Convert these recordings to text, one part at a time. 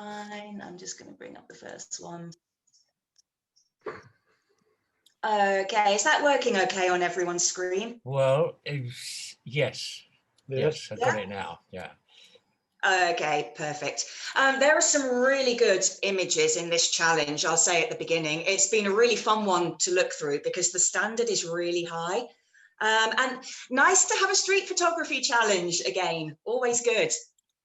fine. I'm just going to bring up the first one. Okay, is that working okay on everyone's screen? Well, yes. Yes, I've got it now, yeah. Okay, perfect. There are some really good images in this challenge, I'll say at the beginning. It's been a really fun one to look through because the standard is really high. And nice to have a street photography challenge again, always good.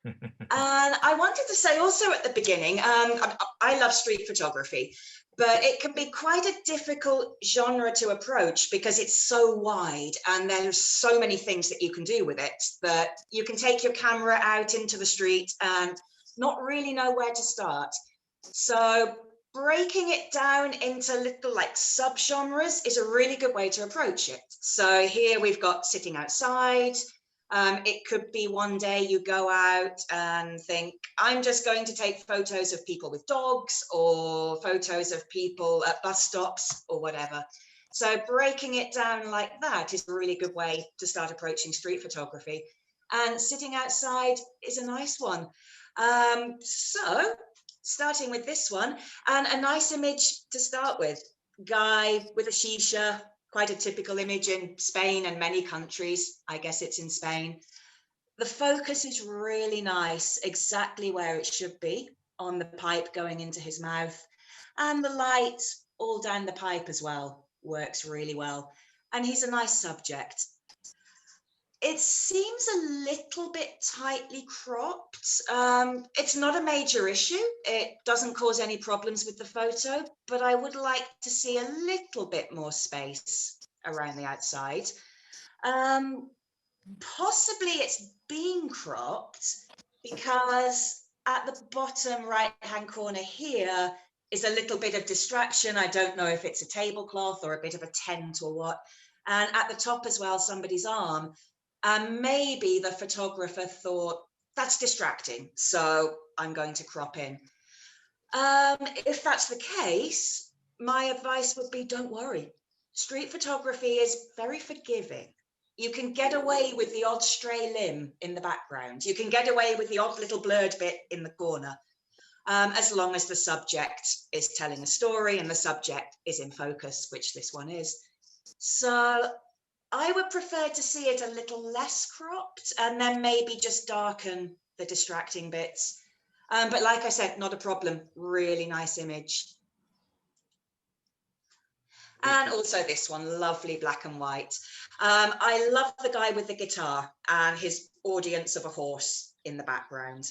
And I wanted to say also at the beginning, I love street photography, but it can be quite a difficult genre to approach because it's so wide and there's so many things that you can do with it that you can take your camera out into the street and not really know where to start. So breaking it down into little like subgenres is a really good way to approach it. So here we've got sitting outside. It could be one day you go out and think, I'm just going to take photos of people with dogs or photos of people at bus stops or whatever. So breaking it down like that is a really good way to start approaching street photography. And sitting outside is a nice one. So starting with this one, and a nice image to start with. Guy with a shisha, quite a typical image in Spain and many countries. I guess it's in Spain. The focus is really nice, exactly where it should be, on the pipe going into his mouth. And the light all down the pipe as well works really well. And he's a nice subject. It seems a little bit tightly cropped. It's not a major issue. It doesn't cause any problems with the photo, but I would like to see a little bit more space around the outside. Possibly it's being cropped because at the bottom right-hand corner here is a little bit of distraction. I don't know if it's a tablecloth or a bit of a tent or what. And at the top as well, somebody's arm. And maybe the photographer thought, that's distracting, so I'm going to crop in. If that's the case, my advice would be, don't worry. Street photography is very forgiving. You can get away with the odd stray limb in the background. You can get away with the odd little blurred bit in the corner, as long as the subject is telling a story and the subject is in focus, which this one is. So I would prefer to see it a little less cropped and then maybe just darken the distracting bits. But like I said, not a problem. Really nice image. And also this one, lovely black and white. I love the guy with the guitar and his audience of a horse in the background.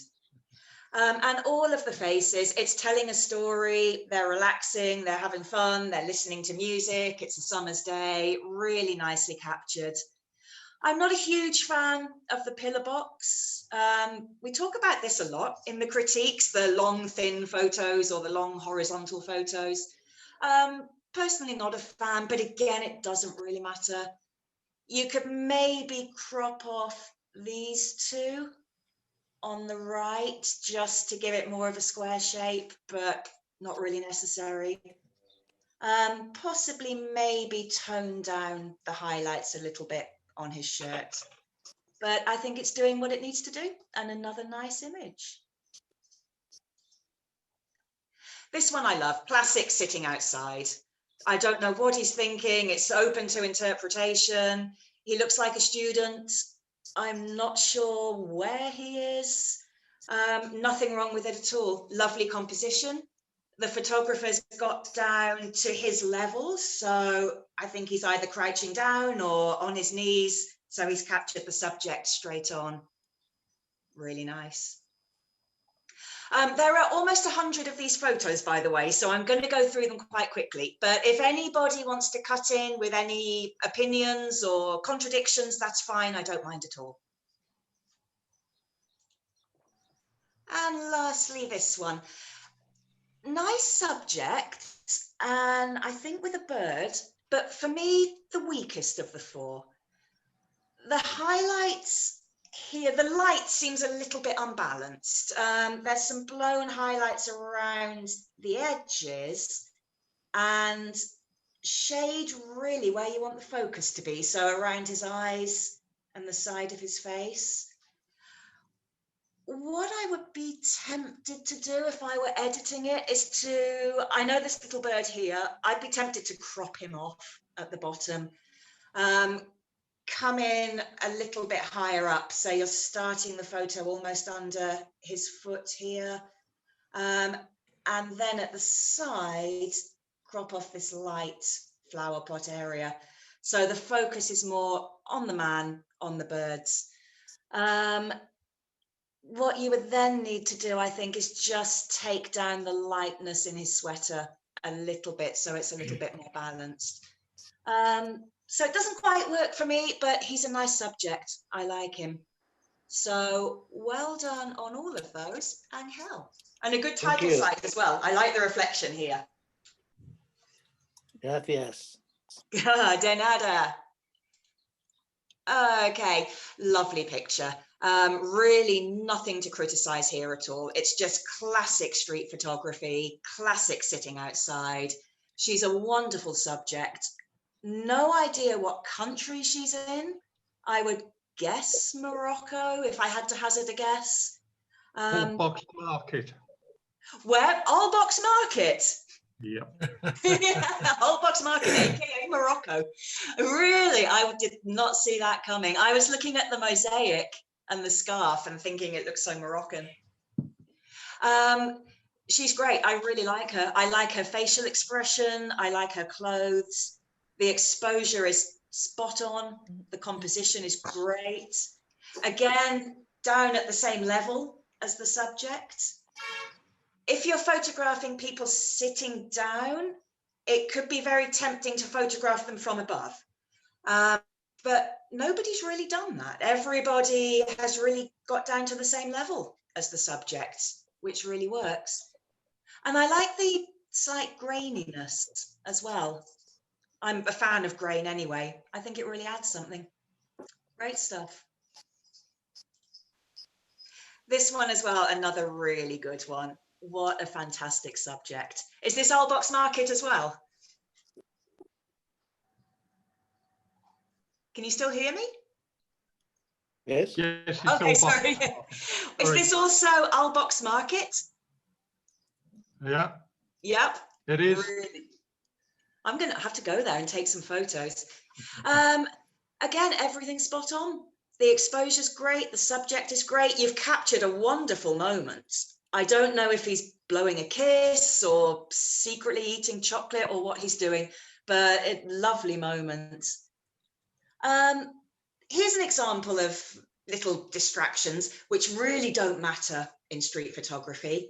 And all of the faces, it's telling a story, they're relaxing, they're having fun, they're listening to music, it's a summer's day, really nicely captured. I'm not a huge fan of the pillar box. We talk about this a lot in the critiques, the long, thin photos or the long horizontal photos. Personally not a fan, but again, it doesn't really matter. You could maybe crop off these two on the right just to give it more of a square shape, but not really necessary. Possibly maybe tone down the highlights a little bit on his shirt, but I think it's doing what it needs to do, and another nice image. This one I love, classic sitting outside. I don't know what he's thinking. It's open to interpretation. He looks like a student. I'm not sure where he is. Nothing wrong with it at all. Lovely composition. The photographer's got down to his level, so I think he's either crouching down or on his knees, so he's captured the subject straight on. Really nice. There are almost 100 of these photos, by the way, so I'm going to go through them quite quickly. But if anybody wants to cut in with any opinions or contradictions, that's fine. I don't mind at all. And lastly, this one. Nice subject, and I think with a bird, but for me, the weakest of the four. The highlights here, the light seems a little bit unbalanced. There's some blown highlights around the edges and shade really where you want the focus to be, so around his eyes and the side of his face. What I would be tempted tempted to do if I were editing it is to, I know this little bird here, I'd be tempted to crop him off at the bottom. Come in a little bit higher up, so you're starting the photo almost under his foot here. And then at the side, crop off this light flower pot area. So the focus is more on the man, on the birds. What you would then need to do, I think, is just take down the lightness in his sweater a little bit, so it's a little bit more balanced. So it doesn't quite work for me, but he's a nice subject. I like him. So well done on all of those, Angel. And a good title site as well. I like the reflection here. Gracias. De nada. Okay, lovely picture. Really nothing to criticize here at all. It's just classic street photography, classic sitting outside. She's a wonderful subject. No idea what country she's in. I would guess Morocco if I had to hazard a guess. Box Market. Where? Albox Market. Yep. Yeah, Albox Market, aka Morocco. Really, I did not see that coming. I was looking at the mosaic and the scarf and thinking it looks so Moroccan. She's great. I really like her. I like her facial expression. I like her clothes. The exposure is spot on. The composition is great. Again, down at the same level as the subject. If you're photographing people sitting down, it could be very tempting to photograph them from above. But nobody's really done that. Everybody has really got down to the same level as the subject, which really works. And I like the slight graininess as well. I'm a fan of grain anyway. I think it really adds something. Great stuff. This one as well, another really good one. What a fantastic subject. Is this Albox Market as well? Can you still hear me? Yes. Yes, it's Okay, all sorry. box. Is this also Albox Market? Yeah, Yep. it is. Really. I'm going to have to go there and take some photos. Again, everything's spot on. The exposure's great. The subject is great. You've captured a wonderful moment. I don't know if he's blowing a kiss or secretly eating chocolate or what he's doing, but a lovely moment. Here's an example of little distractions which really don't matter in street photography.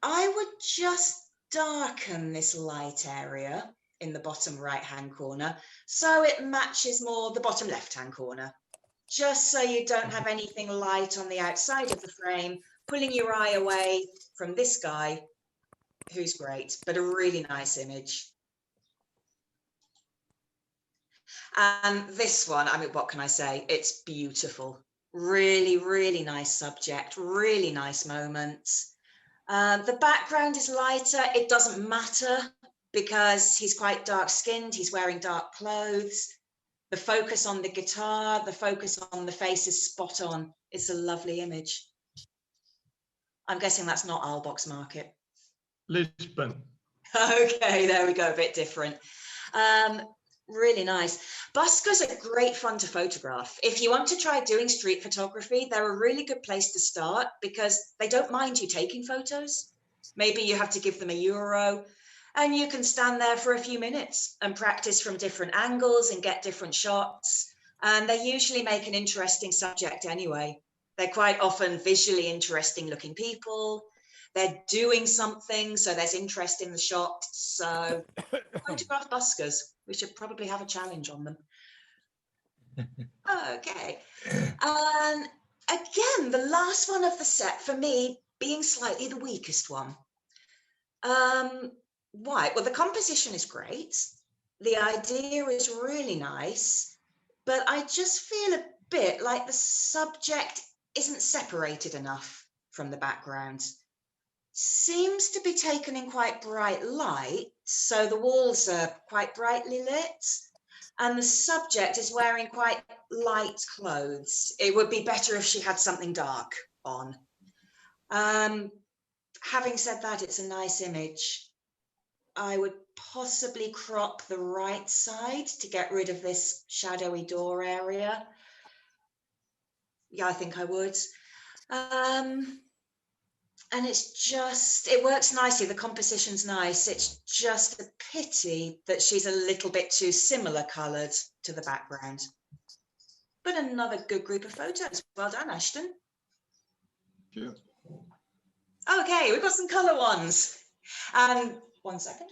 I would just darken this light area in the bottom right-hand corner so it matches more the bottom left-hand corner, just so you don't have anything light on the outside of the frame, pulling your eye away from this guy, who's great, but a really nice image. And this one, I mean, what can I say? It's beautiful. Really, really nice subject, really nice moments. The background is lighter. It doesn't matter because he's quite dark skinned. He's wearing dark clothes. The focus on the guitar, the focus on the face is spot on. It's a lovely image. I'm guessing that's not Albox Market. Lisbon. Okay, there we go, a bit different. Really nice. Buskers are great fun to photograph. If you want to try doing street photography, they're a really good place to start because they don't mind you taking photos. Maybe you have to give them €1 and you can stand there for a few minutes and practice from different angles and get different shots. And they usually make an interesting subject anyway. They're quite often visually interesting looking people. They're doing something, so there's interest in the shot. So photograph buskers. We should probably have a challenge on them. Okay. And again, the last one of the set for me being slightly the weakest one. Why? Well, the composition is great. The idea is really nice, but I just feel a bit like the subject isn't separated enough from the background. Seems to be taken in quite bright light, so the walls are quite brightly lit, and the subject is wearing quite light clothes. It would be better if she had something dark on. Having said that, it's a nice image. I would possibly crop the right side to get rid of this shadowy door area. Yeah, I think I would. And it works nicely. The composition's nice. It's just a pity that she's a little bit too similar coloured to the background. But another good group of photos. Well done, Ashton. Yeah. Okay, we've got some colour ones. 1 second.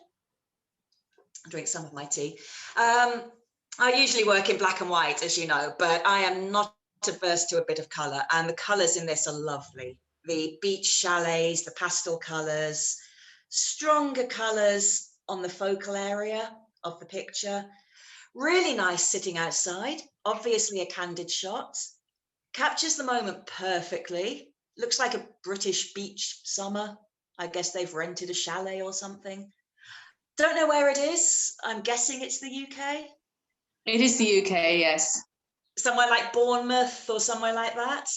I'll drink some of my tea. I usually work in black and white, as you know, but I am not averse to a bit of colour, and the colours in this are lovely. The beach chalets, the pastel colours, stronger colours on the focal area of the picture. Really nice sitting outside, obviously a candid shot. Captures the moment perfectly. Looks like a British beach summer. I guess they've rented a chalet or something. Don't know where it is. I'm guessing it's the UK. It is the UK, yes. Somewhere like Bournemouth or somewhere like that.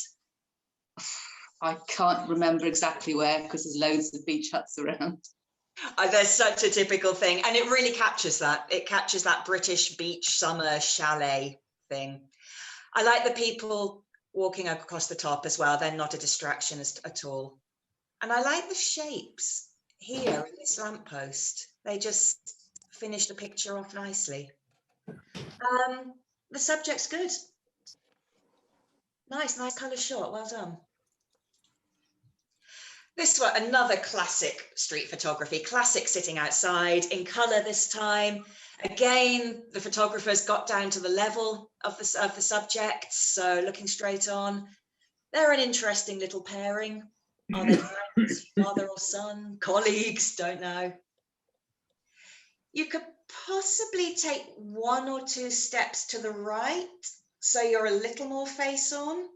I can't remember exactly where because there's loads of beach huts around. There's such a typical thing, and it really captures that. It captures that British beach summer chalet thing. I like the people walking across the top as well. They're not a distraction at all. And I like the shapes here in this lamppost. They just finish the picture off nicely. The subject's good. Nice colour shot. Well done. This one, another classic street photography, classic sitting outside in colour this time. Again, the photographer's got down to the level of the subject, so looking straight on. They're an interesting little pairing. Are they friends, father or son, colleagues? Don't know. You could possibly take 1 or 2 steps to the right, so you're a little more face on,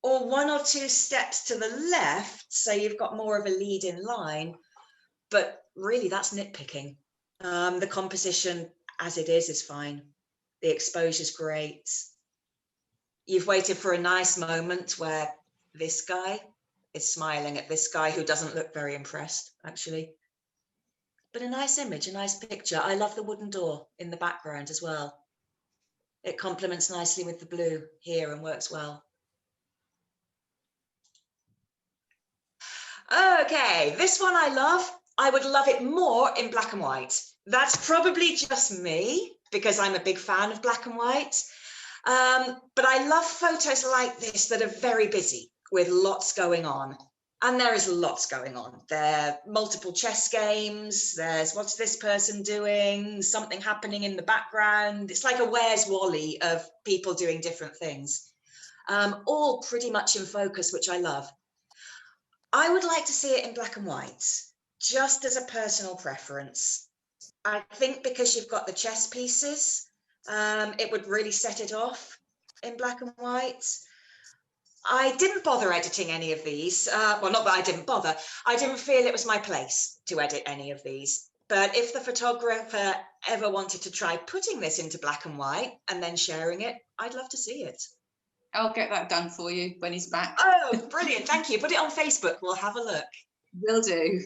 or 1 or 2 steps to the left, so you've got more of a lead in line. But really, that's nitpicking. The composition as it is fine. The exposure's great. You've waited for a nice moment where this guy is smiling at this guy who doesn't look very impressed, actually. But a nice image, a nice picture. I love the wooden door in the background as well. It complements nicely with the blue here and works well. Okay, this one I love. I would love it more in black and white. That's probably just me because I'm a big fan of black and white. But I love photos like this that are very busy with lots going on. And there is lots going on. There are multiple chess games. There's what's this person doing? Something happening in the background. It's like a Where's Wally of people doing different things. All pretty much in focus, which I love. I would like to see it in black and white, just as a personal preference. I think because you've got the chess pieces, it would really set it off in black and white. I didn't bother editing any of these. Well, not that I didn't bother. I didn't feel it was my place to edit any of these. But if the photographer ever wanted to try putting this into black and white and then sharing it, I'd love to see it. I'll get that done for you when he's back. Oh, brilliant. Thank you. Put it on Facebook. We'll have a look. Will do.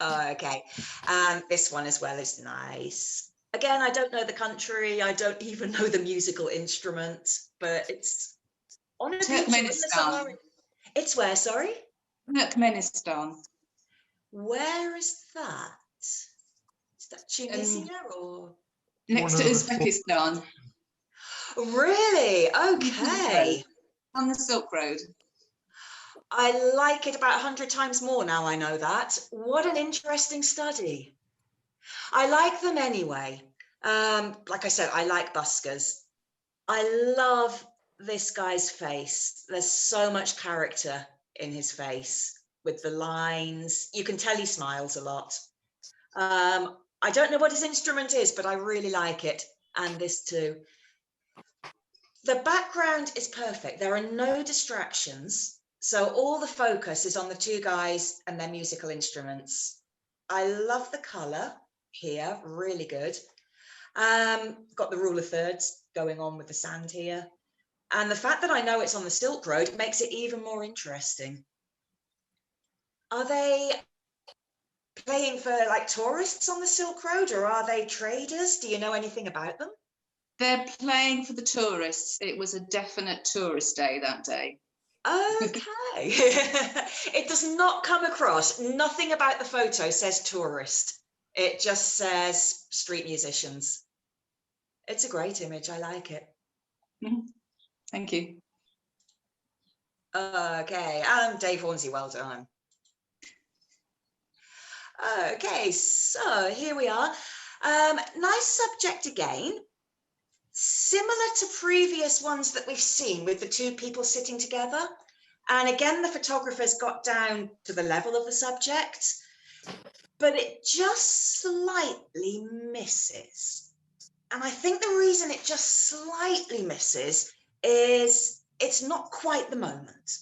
Okay. And this one as well is nice. Again, I don't know the country. I don't even know the musical instrument, but it's on a beach in the summer. It's where, sorry? Turkmenistan. Where is that? Is that Tunisia or? Next to Uzbekistan. Really? Okay. On the Silk Road. I like it about 100 times more now I know that. What an interesting study. I like them anyway. Like I said, I like buskers. I love this guy's face. There's so much character in his face with the lines. You can tell he smiles a lot. I don't know what his instrument is, but I really like it. And this too. The background is perfect. There are no distractions. So all the focus is on the 2 guys and their musical instruments. I love the color here, really good. Got the rule of thirds going on with the sand here. And the fact that I know it's on the Silk Road makes it even more interesting. Are they playing for like tourists on the Silk Road, or are they traders? Do you know anything about them? They're playing for the tourists. It was a definite tourist day that day. Okay. It does not come across. Nothing about the photo says tourist. It just says street musicians. It's a great image. I like it. Thank you. Okay. Dave Hornsey, well done. Okay, so here we are. Nice subject again. Similar to previous ones that we've seen with the two people sitting together. And again, the photographer's got down to the level of the subject, but it just slightly misses. And I think the reason it just slightly misses is it's not quite the moment.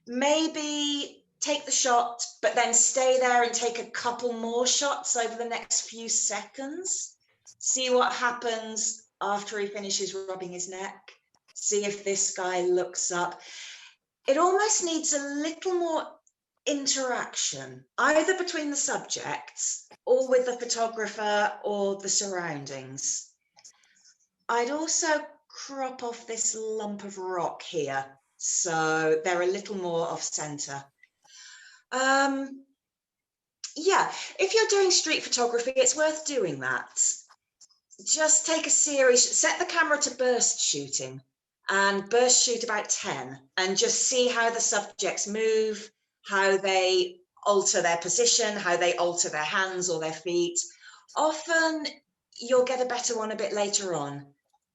Maybe take the shot, but then stay there and take a couple more shots over the next few seconds. See what happens after he finishes rubbing his neck. See if this guy looks up. It almost needs a little more interaction, either between the subjects or with the photographer or the surroundings. I'd also crop off this lump of rock here, so they're a little more off center. Yeah, if you're doing street photography, it's worth doing that. Just take a series, set the camera to burst shooting and burst shoot about 10 and just see how the subjects move, how they alter their position, how they alter their hands or their feet. Often you'll get a better one a bit later on.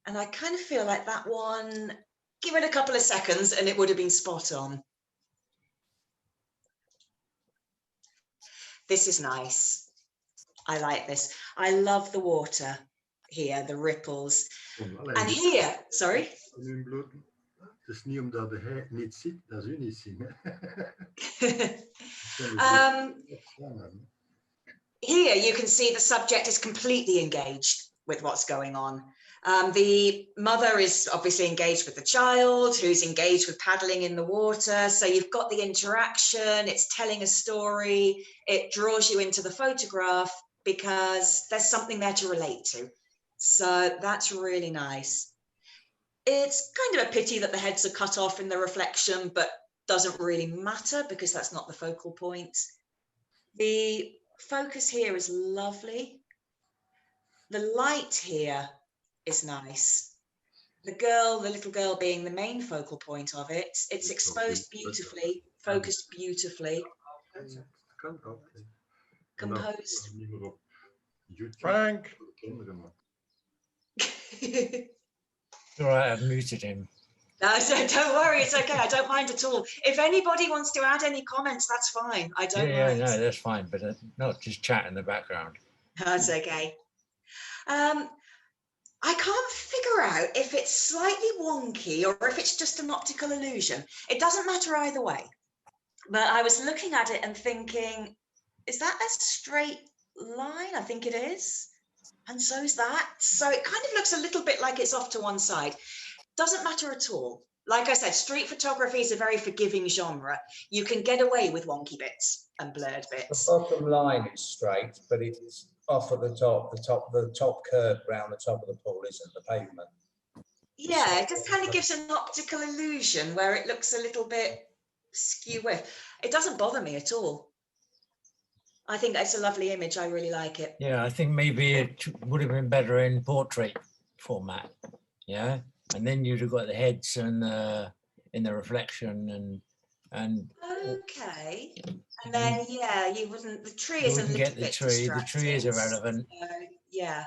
And I kind of feel like that one, give it a couple of seconds and it would have been spot on. This is nice. I like this. I love the water here, the ripples. And here, sorry? Het is niet omdat hij niet ziet dat u niet zien. Here you can see the subject is completely engaged with what's going on. The mother is obviously engaged with the child, who's engaged with paddling in the water. So you've got the interaction, it's telling a story, it draws you into the photograph because there's something there to relate to. So that's really nice. It's kind of a pity that the heads are cut off in the reflection, but doesn't really matter because that's not the focal point. The focus here is lovely. The light here is nice. The girl, the little girl being the main focal point of it, it's exposed beautifully, focused beautifully. Composed. Frank. All right, I've muted him. No, don't worry, it's okay. I don't mind at all. If anybody wants to add any comments, that's fine. I don't mind. No, that's fine, but not just chat in the background. That's okay. I can't figure out if it's slightly wonky or if it's just an optical illusion. It doesn't matter either way. But I was looking at it and thinking, is that a straight line? I think it is. And so is that. So it kind of looks a little bit like it's off to one side. Doesn't matter at all. Like I said, street photography is a very forgiving genre. You can get away with wonky bits and blurred bits. The bottom line is straight, but it's off at the top curve round the top of the pool isn't the pavement. Yeah, it just kind of gives an optical illusion where it looks a little bit skew with. It doesn't bother me at all. I think it's a lovely image. I really like it. Yeah, I think maybe it would have been better in portrait format. Yeah, and then you'd have got the heads and in the reflection and. Okay, and then yeah, you wouldn't. The tree is a little get the bit tree. The tree is distracting, irrelevant. so, yeah,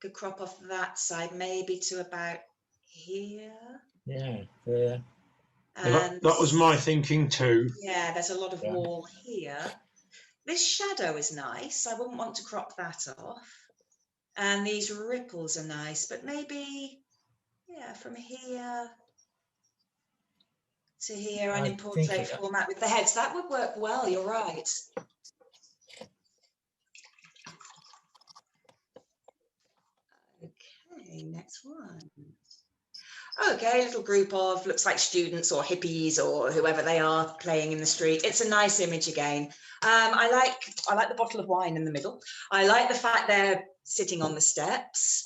could crop off that side maybe to about here. Yeah, yeah. And That was my thinking too. yeah, there's a lot of wall here. This shadow is nice. I wouldn't want to crop that off. And these ripples are nice, but maybe, yeah, from here to here and in portrait format with the heads, that would work well. You're right. Okay, next one. Okay, a little group of, looks like students or hippies or whoever they are playing in the street. It's a nice image again. I like the bottle of wine in the middle. I like the fact they're sitting on the steps.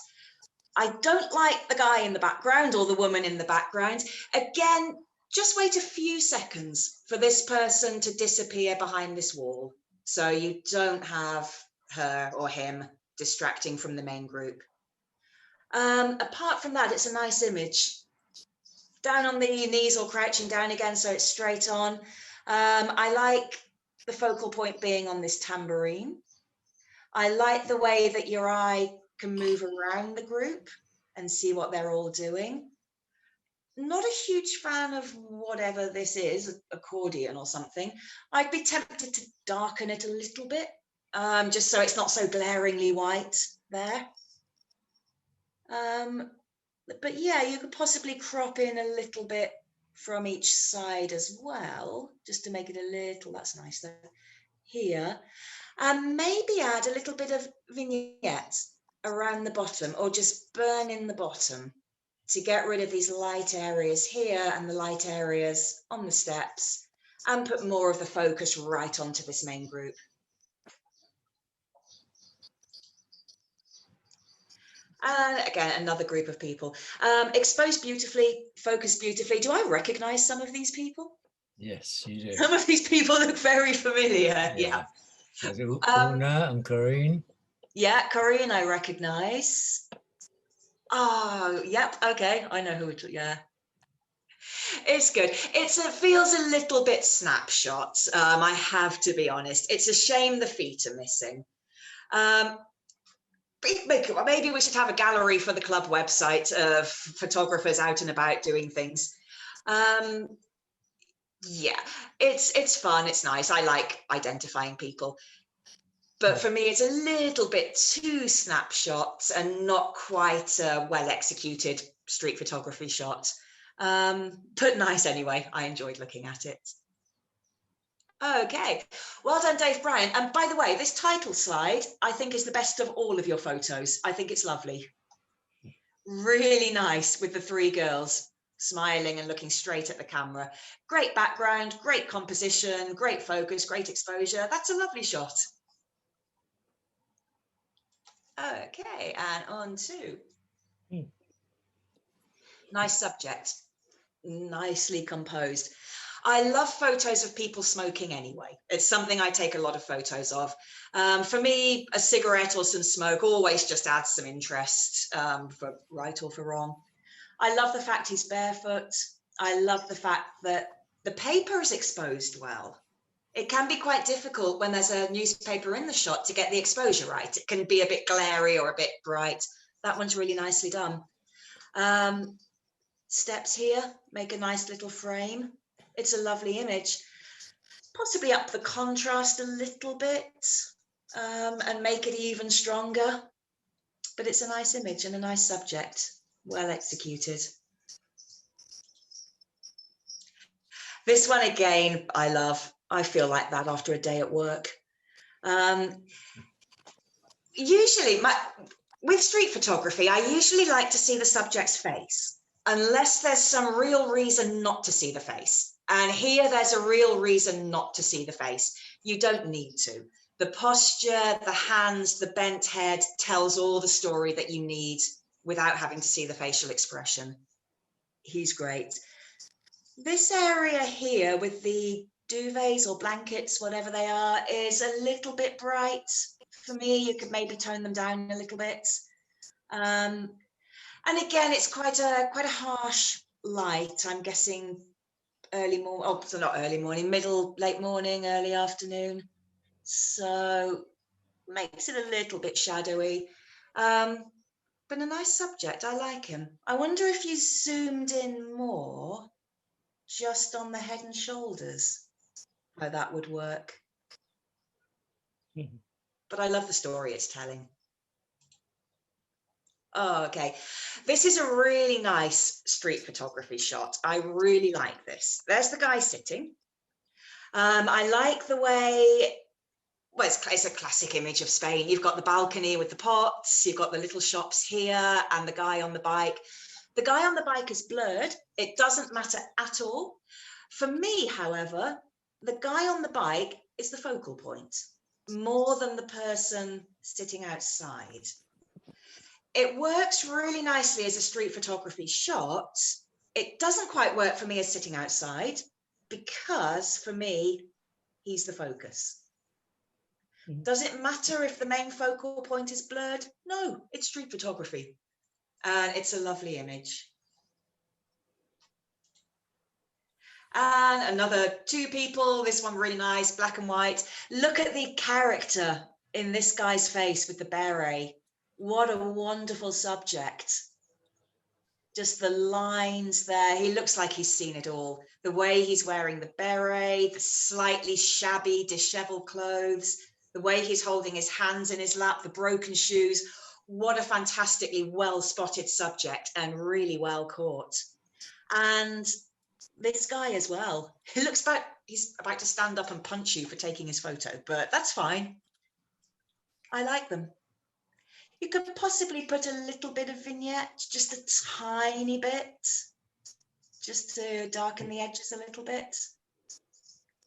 I don't like the guy in the background or the woman in the background. Again, just wait a few seconds for this person to disappear behind this wall, so you don't have her or him distracting from the main group. Apart from that, it's a nice image. Down on the knees or crouching down again, so it's straight on. I like the focal point being on this tambourine. I like the way that your eye can move around the group and see what they're all doing. Not a huge fan of whatever this is, accordion or something. I'd be tempted to darken it a little bit, just so it's not so glaringly white there. But yeah, you could possibly crop in a little bit from each side as well, just to make it a little, that's nice there, here. And maybe add a little bit of vignette around the bottom, or just burn in the bottom to get rid of these light areas here and the light areas on the steps, and put more of the focus right onto this main group. And again, another group of people. Exposed beautifully, focused beautifully. Do I recognize some of these people? Yes, you do. Some of these people look very familiar. Yeah. There's Una and Corinne. Yeah, Corinne, I recognize. Oh, yep. Okay, I know who it. Yeah, it's good. It feels a little bit snapshot. I have to be honest. It's a shame the feet are missing. Maybe we should have a gallery for the club website of photographers out and about doing things. Yeah, it's fun, it's nice. I like identifying people. But for me, it's a little bit too snapshots and not quite a well-executed street photography shot. But nice anyway. I enjoyed looking at it. Okay, well done, Dave Bryan. And by the way, this title slide, I think, is the best of all of your photos. I think it's lovely. Really nice with the three girls smiling and looking straight at the camera. Great background, great composition, great focus, great exposure. That's a lovely shot. Okay, and on to nice subject, nicely composed. I love photos of people smoking anyway. It's something I take a lot of photos of. For me, a cigarette or some smoke always just adds some interest, for right or for wrong. I love the fact he's barefoot. I love the fact that the paper is exposed well. It can be quite difficult when there's a newspaper in the shot to get the exposure right. It can be a bit glary or a bit bright. That one's really nicely done. Steps here make a nice little frame. It's a lovely image. Possibly up the contrast a little bit, and make it even stronger. But it's a nice image and a nice subject, well executed. This one again, I love. I feel like that after a day at work. Usually, with street photography, I usually like to see the subject's face, unless there's some real reason not to see the face. And here there's a real reason not to see the face. You don't need to. The posture, the hands, the bent head tells all the story that you need without having to see the facial expression. He's great. This area here with the duvets or blankets, whatever they are, is a little bit bright. For me, you could maybe tone them down a little bit. And again, it's quite a harsh light. I'm guessing early morning, oh, so not early morning, late morning, early afternoon. So makes it a little bit shadowy. But a nice subject, I like him. I wonder if you zoomed in more just on the head and shoulders, how that would work. But I love the story it's telling. Oh, okay. This is a really nice street photography shot. I really like this. There's the guy sitting. I like the way, well, it's a classic image of Spain. You've got the balcony with the pots, you've got the little shops here and the guy on the bike. The guy on the bike is blurred. It doesn't matter at all. For me, however, the guy on the bike is the focal point more than the person sitting outside. It works really nicely as a street photography shot. It doesn't quite work for me as sitting outside because for me, he's the focus. Does it matter if the main focal point is blurred? No, it's street photography. And it's a lovely image. And another two people, this one really nice, black and white. Look at the character in this guy's face with the beret. What a wonderful subject. Just the lines there. He looks like he's seen it all. The way he's wearing the beret, the slightly shabby, disheveled clothes, the way he's holding his hands in his lap, the broken shoes. What a fantastically well spotted subject and really well caught. And this guy as well. He looks like he's about to stand up and punch you for taking his photo, but that's fine. I like them. You could possibly put a little bit of vignette, just a tiny bit, just to darken the edges a little bit.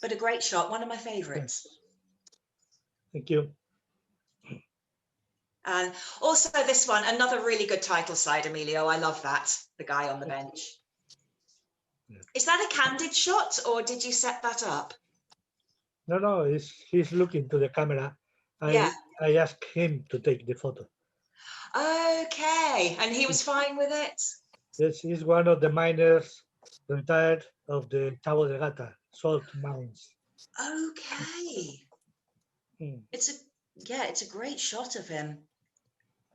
But a great shot, one of my favorites. Thank you. And also this one, another really good title side, Emilio. I love that, the guy on the bench. Yeah. Is that a candid shot or did you set that up? No, he's looking to the camera. Yeah. I asked him to take the photo. Okay, and he was fine with it? Yes, he's one of the miners retired of the Cabo de Gata salt mines. Okay. Mm. It's a great shot of him.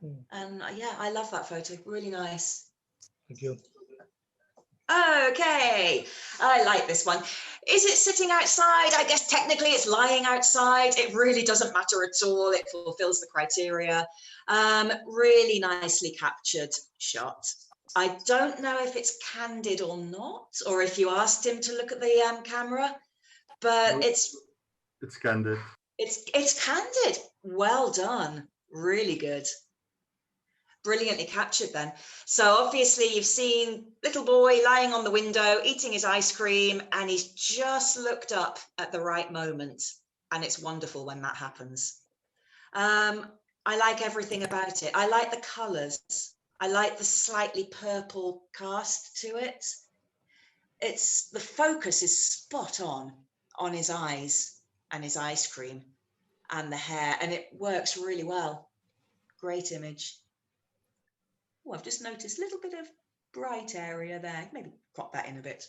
Mm. And yeah, I love that photo. Really nice. Thank you. Okay, I like this one. Is it sitting outside? I guess technically it's lying outside. It really doesn't matter at all. It fulfills the criteria. Really nicely captured shot. I don't know if it's candid or not, or if you asked him to look at the camera, but Nope. It's candid. It's candid. Well done. Really good. Brilliantly captured then. So obviously you've seen little boy lying on the window, eating his ice cream, and he's just looked up at the right moment. And it's wonderful when that happens. I like everything about it. I like the colors. I like the slightly purple cast to it. The focus is spot on his eyes and his ice cream and the hair, and it works really well. Great image. Oh, I've just noticed a little bit of bright area there. Maybe crop that in a bit.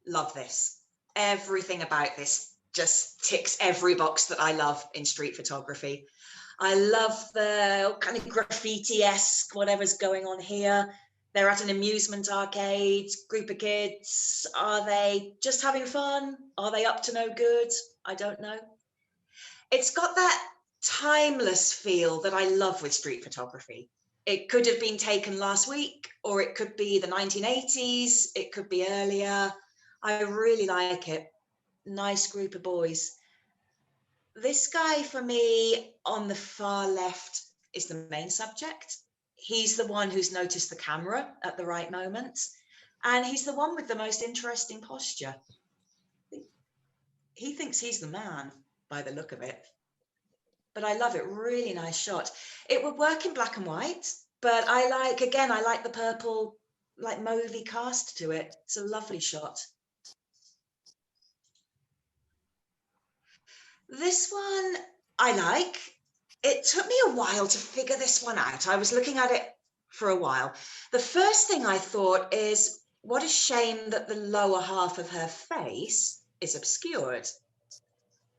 Love this. Everything about this just ticks every box that I love in street photography. I love the kind of graffiti-esque, whatever's going on here. They're at an amusement arcade, group of kids. Are they just having fun? Are they up to no good? I don't know. It's got that timeless feel that I love with street photography. It could have been taken last week, or it could be the 1980s. It could be earlier. I really like it. Nice group of boys. This guy for me on the far left is the main subject. He's the one who's noticed the camera at the right moment. And he's the one with the most interesting posture. He thinks he's the man by the look of it. But I love it. Really nice shot. It would work in black and white, but I like the purple, like mauvey cast to it. It's a lovely shot. This one I like. It took me a while to figure this one out. I was looking at it for a while. The first thing I thought is, what a shame that the lower half of her face is obscured.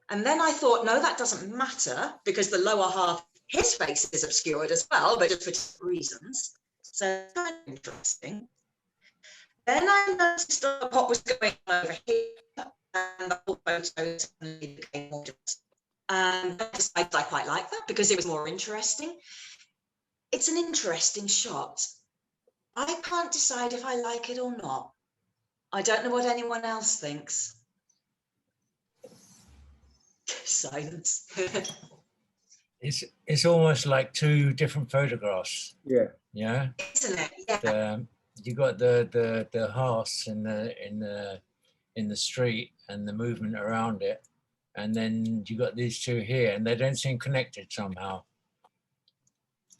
And then I thought, no, that doesn't matter because the lower half, his face is obscured as well, but just for different reasons. So kind of interesting. Then I noticed what was going on over here, and the whole photo suddenly became more diverse. And I decided I quite like that because it was more interesting. It's an interesting shot. I can't decide if I like it or not. I don't know what anyone else thinks. Silence. it's almost like two different photographs. Yeah. Yeah. Isn't it? Yeah. You got the house in the street and the movement around it, and then you got these two here, and they don't seem connected somehow.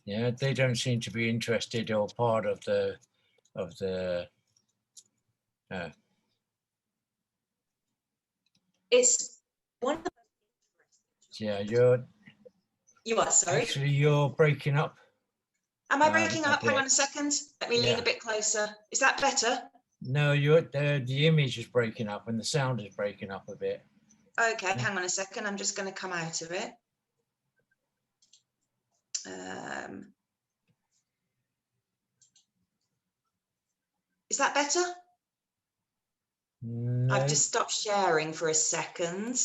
Yeah, they don't seem to be interested or part of the It's one of the. yeah, You are, sorry. actually you're breaking up. Am I breaking a up? Hang bit. on a second. Let me lean Yeah. a bit closer. Is that better? No, the image is breaking up and the sound is breaking up a bit. Okay, hang on a second. I'm just going to come out of it. Is that better? No, I've just stopped sharing for a second.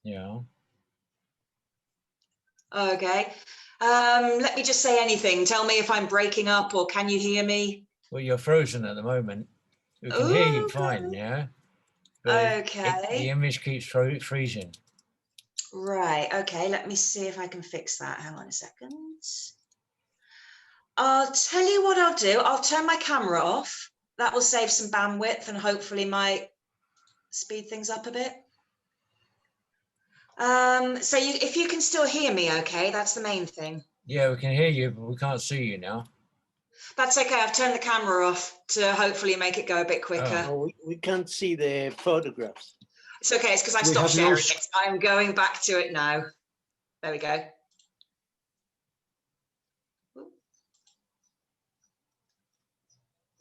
yeah. Okay. Let me just say anything. Tell me if I'm breaking up or can you hear me? Well, you're frozen at the moment. We can hear you Okay. fine, yeah. But Okay. the image keeps freezing. Right. Okay. Let me see if I can fix that. Hang on a second. I'll tell you what I'll do. I'll turn my camera off. That will save some bandwidth and hopefully might speed things up a bit. So if you can still hear me, okay, that's the main thing. Yeah, we can hear you, but we can't see you now. That's okay. I've turned the camera off to hopefully make it go a bit quicker. Oh, we can't see the photographs. It's okay. It's because I We stopped have no sharing it. I'm going back to it now. There we go.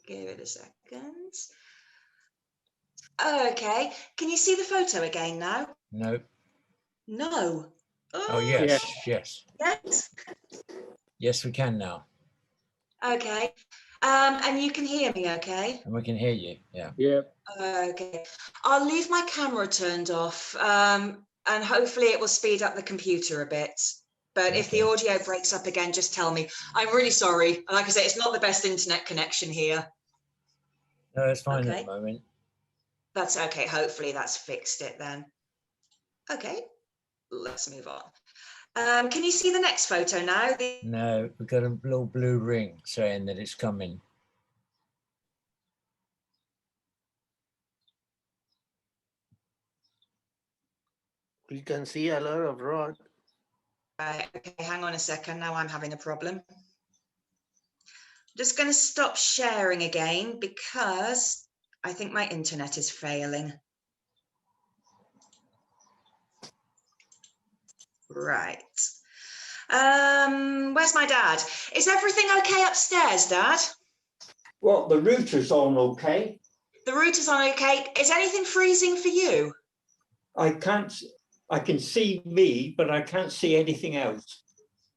Give it a second. Okay. Can you see the photo again now? No. No. Oh, yes, yes. Yes. Yes, we can now. Okay. And you can hear me, okay? And we can hear you, yeah. Yeah. Okay. I'll leave my camera turned off, and hopefully it will speed up the computer a bit. But if the audio breaks up again, just tell me. I'm really sorry. Like I say, it's not the best internet connection here. No, it's fine Okay. at the moment. That's okay. Hopefully that's fixed it then. Okay, let's move on. Can you see the next photo now? No, we've got a little blue ring saying that it's coming. We can see a lot of rock. Right, okay, hang on a second. Now I'm having a problem. Just going to stop sharing again because I think my internet is failing. Right. Where's my dad? Is everything okay upstairs, Dad? Well, the router's on okay. The router's on okay. Is anything freezing for you? I can see me, but I can't see anything else.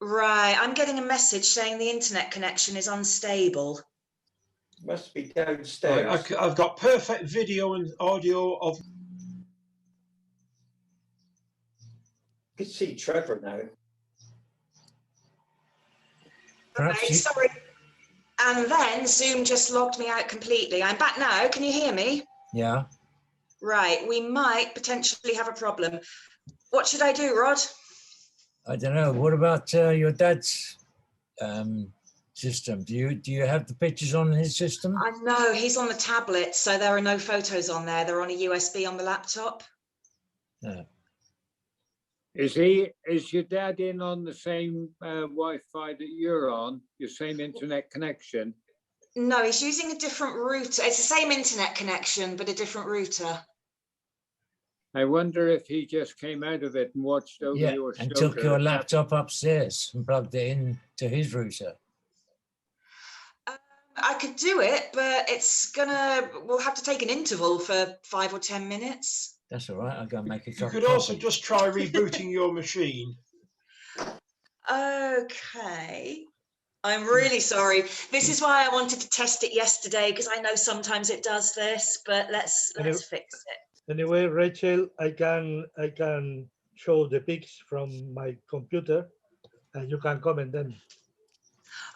Right, I'm getting a message saying the internet connection is unstable. Must be downstairs. I've got perfect video and audio of. I can see Trevor now. Okay, sorry. And then Zoom just logged me out completely. I'm back now. Can you hear me? Yeah. Right, we might potentially have a problem. What should I do, Rod? I don't know. What about your dad's system? Do you have the pictures on his system? I know, he's on the tablet, so there are no photos on there. They're on a USB on the laptop. No. Is your dad in on the same Wi-Fi that you're on, your same internet connection? No, he's using a different router. It's the same internet connection, but a different router. I wonder if he just came out of it and watched over Yeah, your and shoulder. took your laptop upstairs and plugged it in to his router. I could do it, but we'll have to take an interval for 5 or 10 minutes. That's all right. I'll go and make a cup You of could also coffee. just try rebooting your machine. Okay. I'm really sorry. This is why I wanted to test it yesterday, because I know sometimes it does this, but let's fix it. Anyway, Rachel, I can show the pics from my computer, and you can comment them.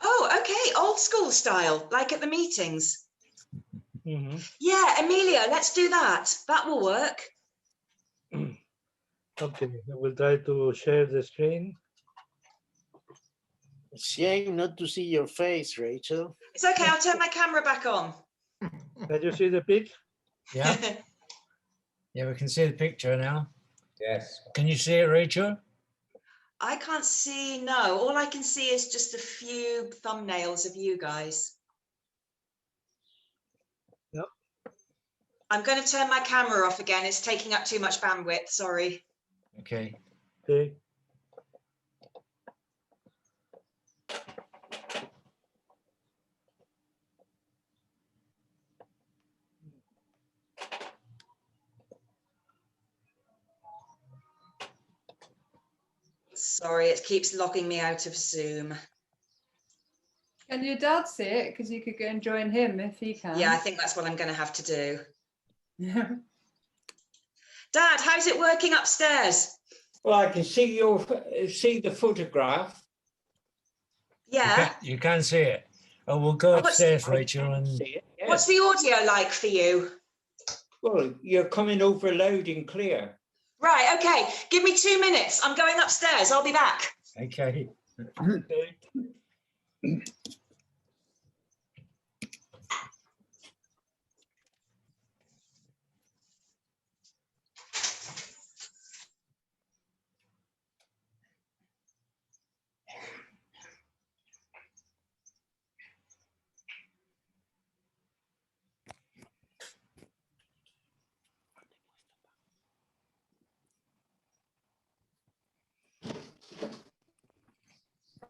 Oh, okay, old school style, like at the meetings. Mm-hmm. Yeah, Amelia, let's do that. That will work. Okay, I will try to share the screen. Shame not to see your face, Rachel. It's okay, I'll turn my camera back on. Can you see the pig? Yeah, yeah, we can see the picture now. Yes. Can you see it, Rachel? I can't see, no. All I can see is just a few thumbnails of you guys. Yep. I'm going to turn my camera off again. It's taking up too much bandwidth, sorry. Okay. Okay. Sorry, it keeps logging me out of Zoom. Can your dad see it? Because you could go and join him if he can. Yeah, I think that's what I'm going to have to do. Yeah. Dad, how's it working upstairs? Well, I can see see the photograph. Yeah. You can see it. Oh, we'll go Oh, what's- upstairs, Rachel, and See it, yes. What's the audio like for you? Well, you're coming over loud and clear. Right, okay. Give me 2 minutes. I'm going upstairs. I'll be back. okay. Okay.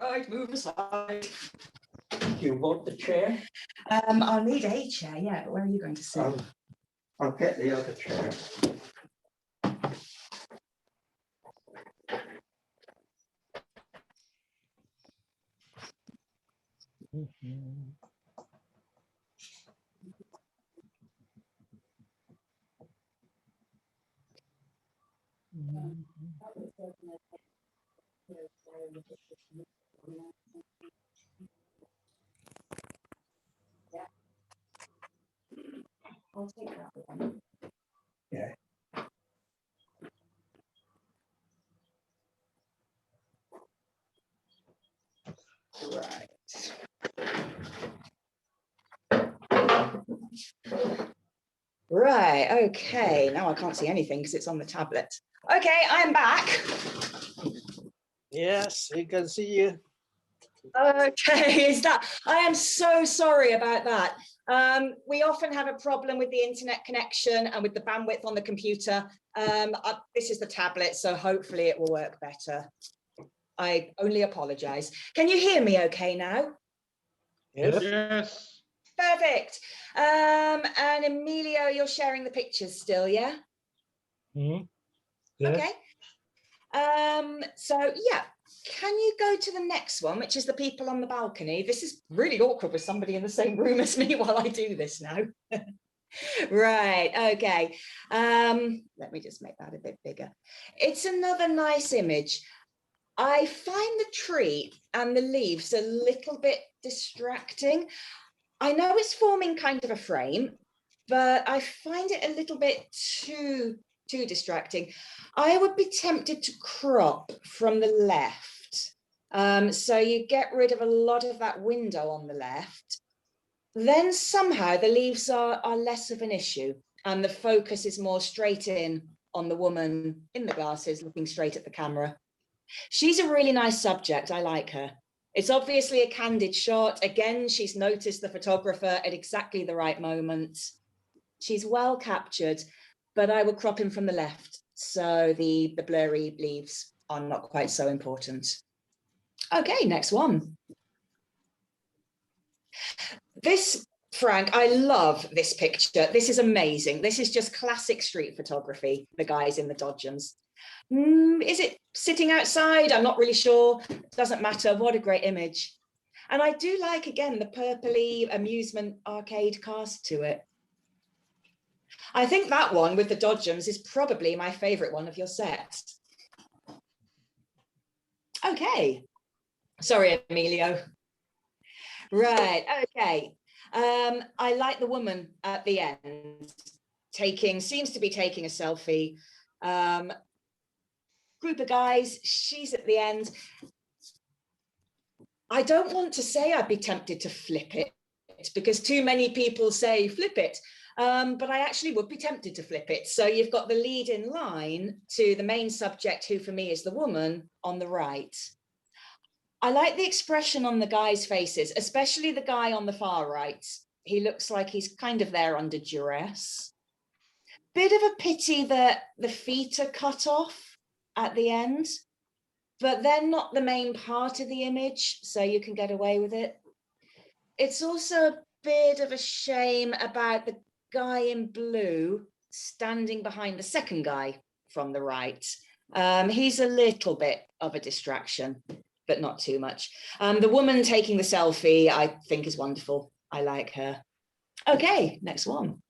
Right, move aside. Do you want the chair? I'll need a chair, yeah, but where are you going to sit? I'll get the other chair. I'll take that one. Yeah. Right. Right, okay. Now I can't see anything because it's on the tablet. Okay, I'm back. Yes, we can see you. Okay, I am so sorry about that. We often have a problem with the internet connection and with the bandwidth on the computer. This is the tablet, so hopefully it will work better. I only apologize. Can you hear me okay now? Yes. Yes. Perfect. And Emilio, you're sharing the pictures still, yeah? Mhm. Yes. Okay. So yeah, can you go to the next one, which is the people on the balcony? This is really awkward with somebody in the same room as me while I do this now. Right, okay. Let me just make that a bit bigger. It's another nice image. I find the tree and the leaves a little bit distracting. I know it's forming kind of a frame, but I find it a little bit too distracting. I would be tempted to crop from the left. So you get rid of a lot of that window on the left. Then somehow the leaves are less of an issue and the focus is more straight in on the woman in the glasses looking straight at the camera. She's a really nice subject. I like her. It's obviously a candid shot. Again, she's noticed the photographer at exactly the right moment. She's well captured, but I would crop in from the left. So the blurry leaves are not quite so important. Okay, next one. This, Frank, I love this picture. This is amazing. This is just classic street photography, the guys in the dodgems. Is it sitting outside? I'm not really sure. Doesn't matter. What a great image. And I do like, again, the purpley amusement arcade cast to it. I think that one with the dodgems is probably my favorite one of your set. Okay. Sorry, Emilio. Right, okay. I like the woman at the end seems to be taking a selfie. Group of guys, she's at the end. I don't want to say I'd be tempted to flip it because too many people say flip it, but I actually would be tempted to flip it. So you've got the lead in line to the main subject, who for me is the woman, on the right. I like the expression on the guys' faces, especially the guy on the far right. He looks like he's kind of there under duress. Bit of a pity that the feet are cut off at the end, but they're not the main part of the image, so you can get away with it. It's also a bit of a shame about the guy in blue standing behind the second guy from the right. He's a little bit of a distraction, but not too much. The woman taking the selfie, I think, is wonderful. I like her. Okay, next one.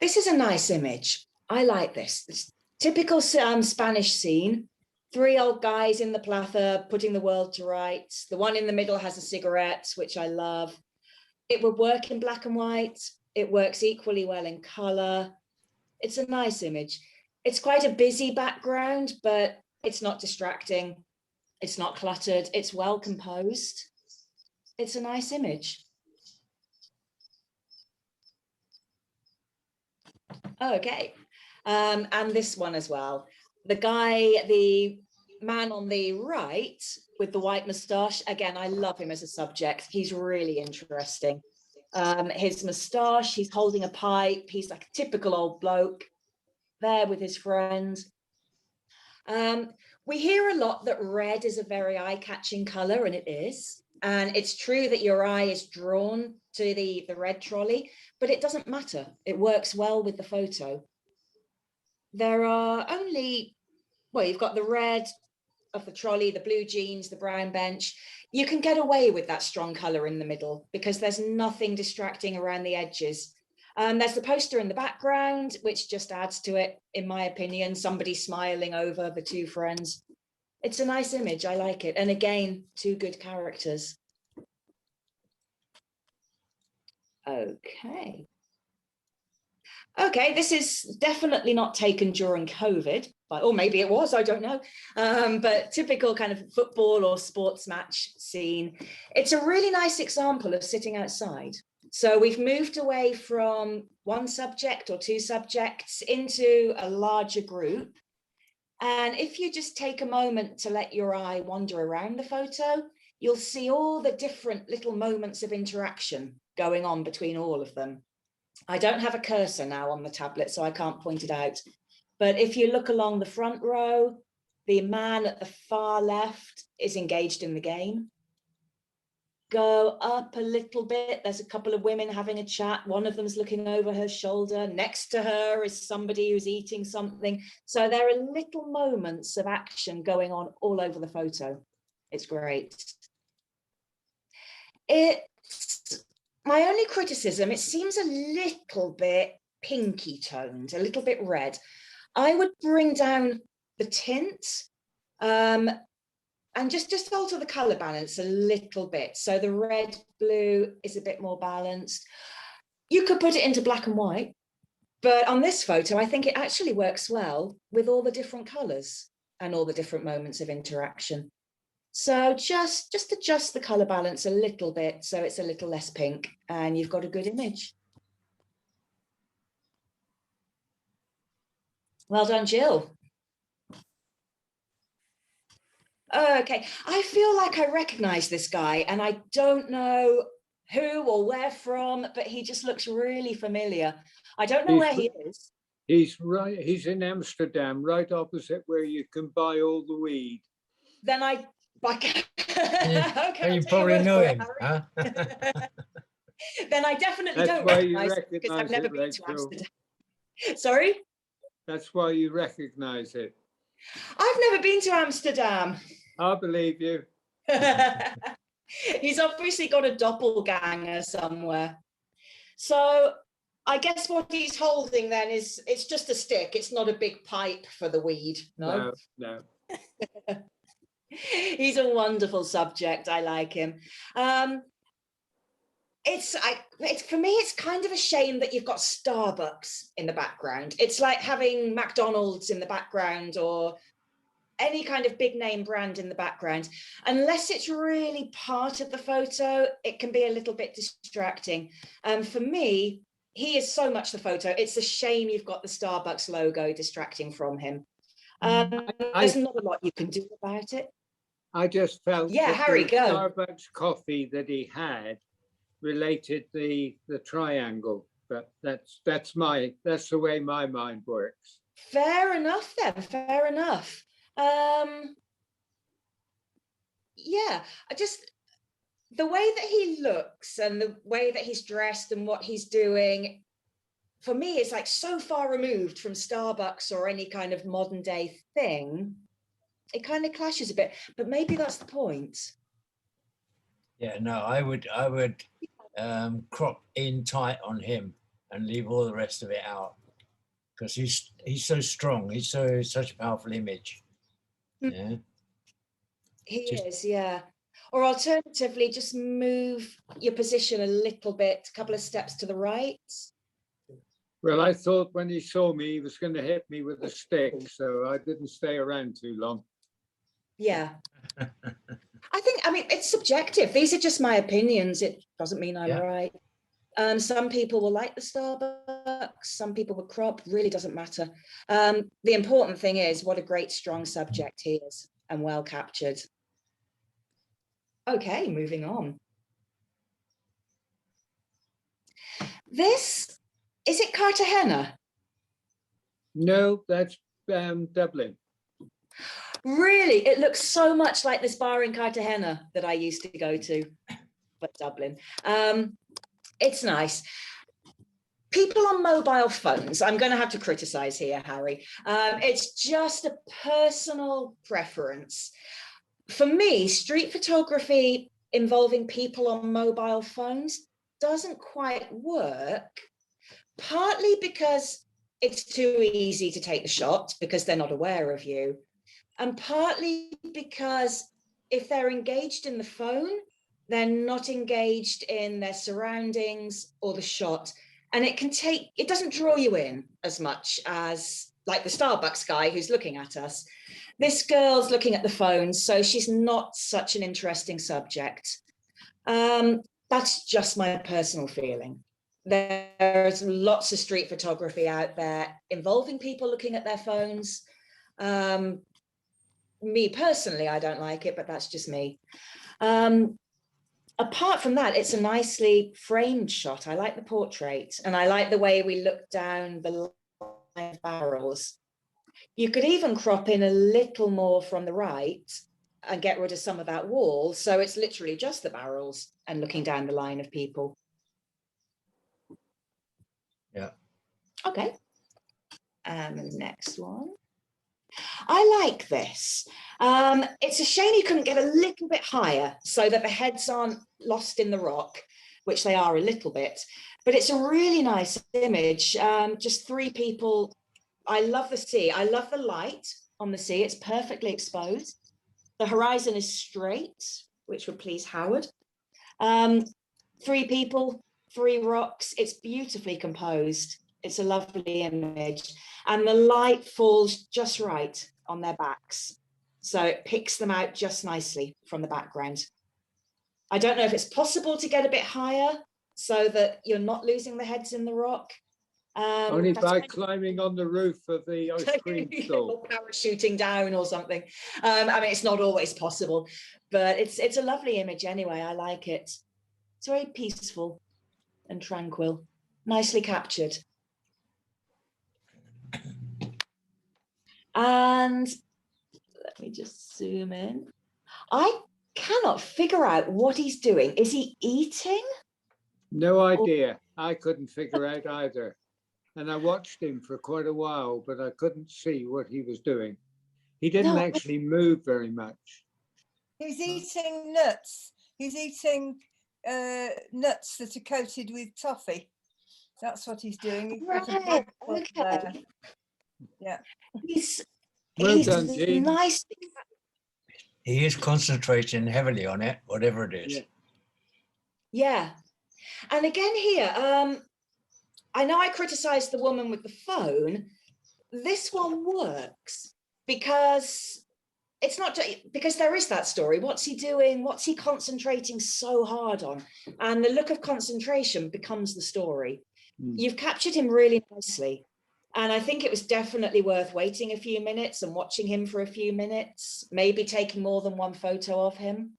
This is a nice image. I like this. This typical Spanish scene. 3 old guys in the plaza putting the world to rights. The one in the middle has a cigarette, which I love. It would work in black and white. It works equally well in color. It's a nice image. It's quite a busy background, but it's not distracting. It's not cluttered. It's well composed. It's a nice image. Okay, and this one as well. The man on the right with the white moustache, again, I love him as a subject. He's really interesting. His moustache, he's holding a pipe. He's like a typical old bloke there with his friend. We hear a lot that red is a very eye-catching color, and it is. And it's true that your eye is drawn to the red trolley, but it doesn't matter. It works well with the photo. There are only, well, you've got the red of the trolley, the blue jeans, the brown bench. You can get away with that strong color in the middle because there's nothing distracting around the edges. There's the poster in the background, which just adds to it, in my opinion, somebody smiling over the 2 friends. It's a nice image, I like it. And again, 2 good characters. Okay. Okay, this is definitely not taken during COVID, or maybe it was, I don't know. But typical kind of football or sports match scene. It's a really nice example of sitting outside. So we've moved away from 1 subject or 2 subjects into a larger group. And if you just take a moment to let your eye wander around the photo, you'll see all the different little moments of interaction going on between all of them. I don't have a cursor now on the tablet, so I can't point it out. But if you look along the front row, the man at the far left is engaged in the game. Go up a little bit, there's a couple of women having a chat. One of them's looking over her shoulder. Next to her is somebody who's eating something. So there are little moments of action going on all over the photo. It's great. It's my only criticism, it seems a little bit pinky toned, a little bit red. I would bring down the tint and just alter the color balance a little bit. So the red blue is a bit more balanced. You could put it into black and white, but on this photo, I think it actually works well with all the different colors and all the different moments of interaction. So just adjust the color balance a little bit so it's a little less pink and you've got a good image. Well done, Jill. Okay, I feel like I recognize this guy and I don't know who or where from, but he just looks really familiar. I don't know where he is. He's in Amsterdam, right opposite where you can buy all the weed. Then I okay, you probably know him, huh? Then I definitely don't recognize it because I've never been to Amsterdam. Sorry? That's why you recognize it. I've never been to Amsterdam. I believe you. He's obviously got a doppelganger somewhere. So I guess what he's holding then is, it's just a stick. It's not a big pipe for the weed. No. He's a wonderful subject. I like him. It's for me, it's kind of a shame that you've got Starbucks in the background. It's like having McDonald's in the background or any kind of big name brand in the background, unless it's really part of the photo, it can be a little bit distracting. For me, he is so much the photo. It's a shame you've got the Starbucks logo distracting from him. There's not a lot you can do about it. I just felt Yeah, that Harry, the go. Starbucks coffee that he had related the triangle, but that's the way my mind works. Fair enough then, fair enough. Yeah, the way that he looks and the way that he's dressed and what he's doing, for me, it's like so far removed from Starbucks or any kind of modern day thing. It kind of clashes a bit, but maybe that's the point. Yeah, no, I would crop in tight on him and leave all the rest of it out, because he's so strong. He's such a powerful image. Yeah. He is, yeah. Or alternatively, just move your position a little bit, a couple of steps to the right. Well, I thought when he saw me, he was going to hit me with a stick, so I didn't stay around too long. Yeah. I mean, it's subjective. These are just my opinions. It doesn't mean I'm right. Some people will like the Starbucks, some people will crop, really doesn't matter. The important thing is what a great, strong subject he is and well captured. Okay, moving on. This, is it Cartagena? No, that's Dublin. Really, it looks so much like this bar in Cartagena that I used to go to, but Dublin. It's nice. People on mobile phones, I'm going to have to criticize here, Harry. It's just a personal preference. For me, street photography involving people on mobile phones doesn't quite work, partly because it's too easy to take the shot because they're not aware of you, and partly because if they're engaged in the phone, they're not engaged in their surroundings or the shot. And it doesn't draw you in as much as like the Starbucks guy who's looking at us. This girl's looking at the phone, so she's not such an interesting subject. That's just my personal feeling. There's lots of street photography out there involving people looking at their phones. Me personally, I don't like it, but that's just me. Apart from that, it's a nicely framed shot. I like the portrait and I like the way we look down the line of barrels. You could even crop in a little more from the right and get rid of some of that wall. So it's literally just the barrels and looking down the line of people. Yeah. Okay. And the next one. I like this. It's a shame you couldn't get a little bit higher so that the heads aren't lost in the rock, which they are a little bit, but it's a really nice image. Just three people. I love the sea. I love the light on the sea. It's perfectly exposed. The horizon is straight, which would please Howard. Three people, three rocks. It's beautifully composed. It's a lovely image. And the light falls just right on their backs. So it picks them out just nicely from the background. I don't know if it's possible to get a bit higher so that you're not losing the heads in the rock. Only by climbing on the roof of the ice cream stall. Or parachuting down or something. I mean, it's not always possible, but it's a lovely image anyway. I like it. It's very peaceful and tranquil, nicely captured. And let me just zoom in. I cannot figure out what he's doing. Is he eating? No idea. I couldn't figure out either. And I watched him for quite a while, but I couldn't see what he was doing. He didn't actually move very much. He's eating nuts. He's eating nuts that are coated with toffee. That's what he's doing. He's got a Right, bowl okay. there. Yeah. He's Well done, Jean. nice. He is concentrating heavily on it, whatever it is. Yeah. And again here, I know I criticized the woman with the phone. This one works because it's not because there is that story. What's he doing? What's he concentrating so hard on? And the look of concentration becomes the story. You've captured him really nicely. And I think it was definitely worth waiting a few minutes and watching him for a few minutes, maybe taking more than one photo of him.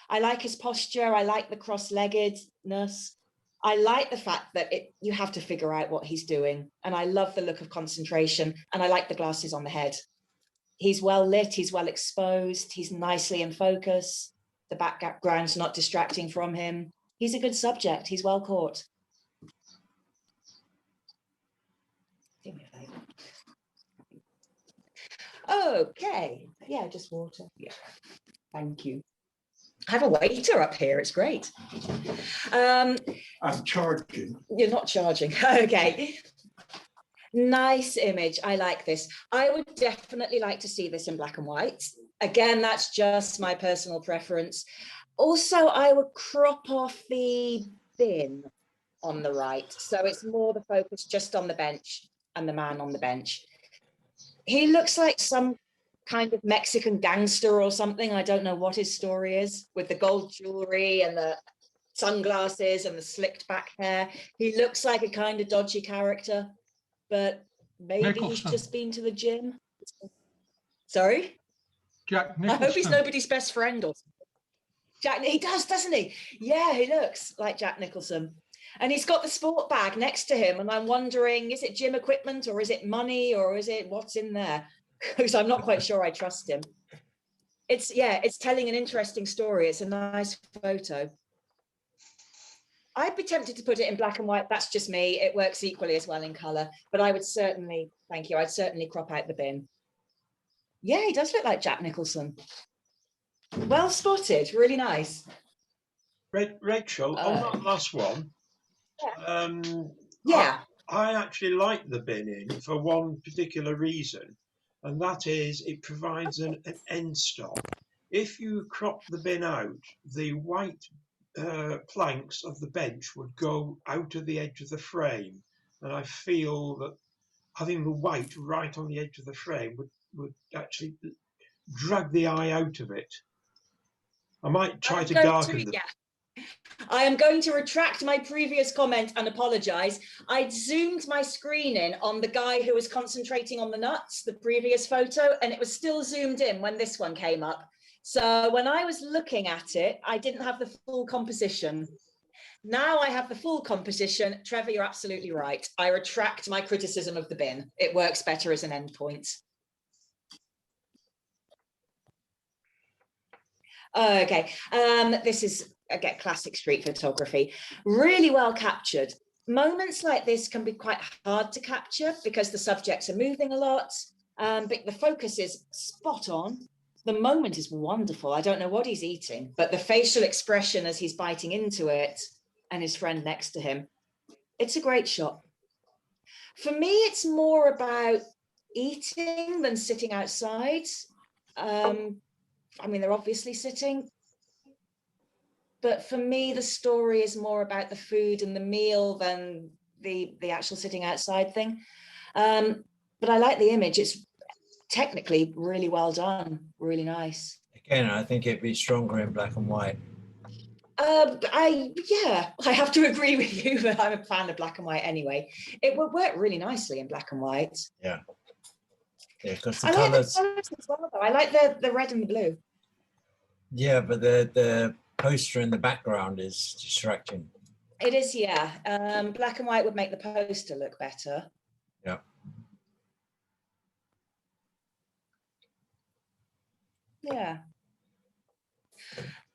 I like his posture. I like the cross-leggedness. I like the fact that you have to figure out what he's doing. And I love the look of concentration. And I like the glasses on the head. He's well lit, he's well exposed, he's nicely in focus. The background's not distracting from him. He's a good subject, he's well caught. Do me a favor. Okay, yeah, just water. Yeah, thank you. I have a waiter up here, it's great. I'm charging. You're not charging, okay. Nice image, I like this. I would definitely like to see this in black and white. Again, that's just my personal preference. Also, I would crop off the bin on the right. So it's more the focus just on the bench and the man on the bench. He looks like some kind of Mexican gangster or something. I don't know what his story is, with the gold jewelry and the sunglasses and the slicked back hair. He looks like a kind of dodgy character, but maybe he's just been to the gym. Sorry? Jack Nicholson. I hope he's nobody's best friend or something. Jack, he does, doesn't he? Yeah, he looks like Jack Nicholson. And he's got the sport bag next to him. And I'm wondering, is it gym equipment or is it money or is it what's in there? Because I'm not quite sure I trust him. It's telling an interesting story. It's a nice photo. I'd be tempted to put it in black and white. That's just me. It works equally as well in color, but I would certainly, thank you, I'd certainly crop out the bin. Yeah, he does look like Jack Nicholson. Well spotted, really nice. Rachel, on that last one, yeah. I actually like the bin in for one particular reason, and that is it provides an end stop. If you crop the bin out, the white planks of the bench would go out of the edge of the frame, and I feel that having the white right on the edge of the frame would actually drag the eye out of it. I might try to darken the... Yeah. I am going to retract my previous comment and apologise. I'd zoomed my screen in on the guy who was concentrating on the nuts, the previous photo, and it was still zoomed in when this one came up. So when I was looking at it, I didn't have the full composition. Now I have the full composition. Trevor, you're absolutely right. I retract my criticism of the bin. It works better as an endpoint. Okay, this is, again, classic street photography. Really well captured. Moments like this can be quite hard to capture because the subjects are moving a lot, but the focus is spot on. The moment is wonderful. I don't know what he's eating, but the facial expression as he's biting into it and his friend next to him, it's a great shot. For me, it's more about eating than sitting outside. I mean, they're obviously sitting, but for me, the story is more about the food and the meal than the actual sitting outside thing. But I like the image. It's technically really well done, really nice. Again, I think it'd be stronger in black and white. I have to agree with you, but I'm a fan of black and white anyway. It would work really nicely in black and white. Yeah. Yeah, because the I like colours. the colours as well, though. I like the red and the blue. Yeah, but the poster in the background is distracting. It is, yeah. Black and white would make the poster look better. Yeah. Yeah.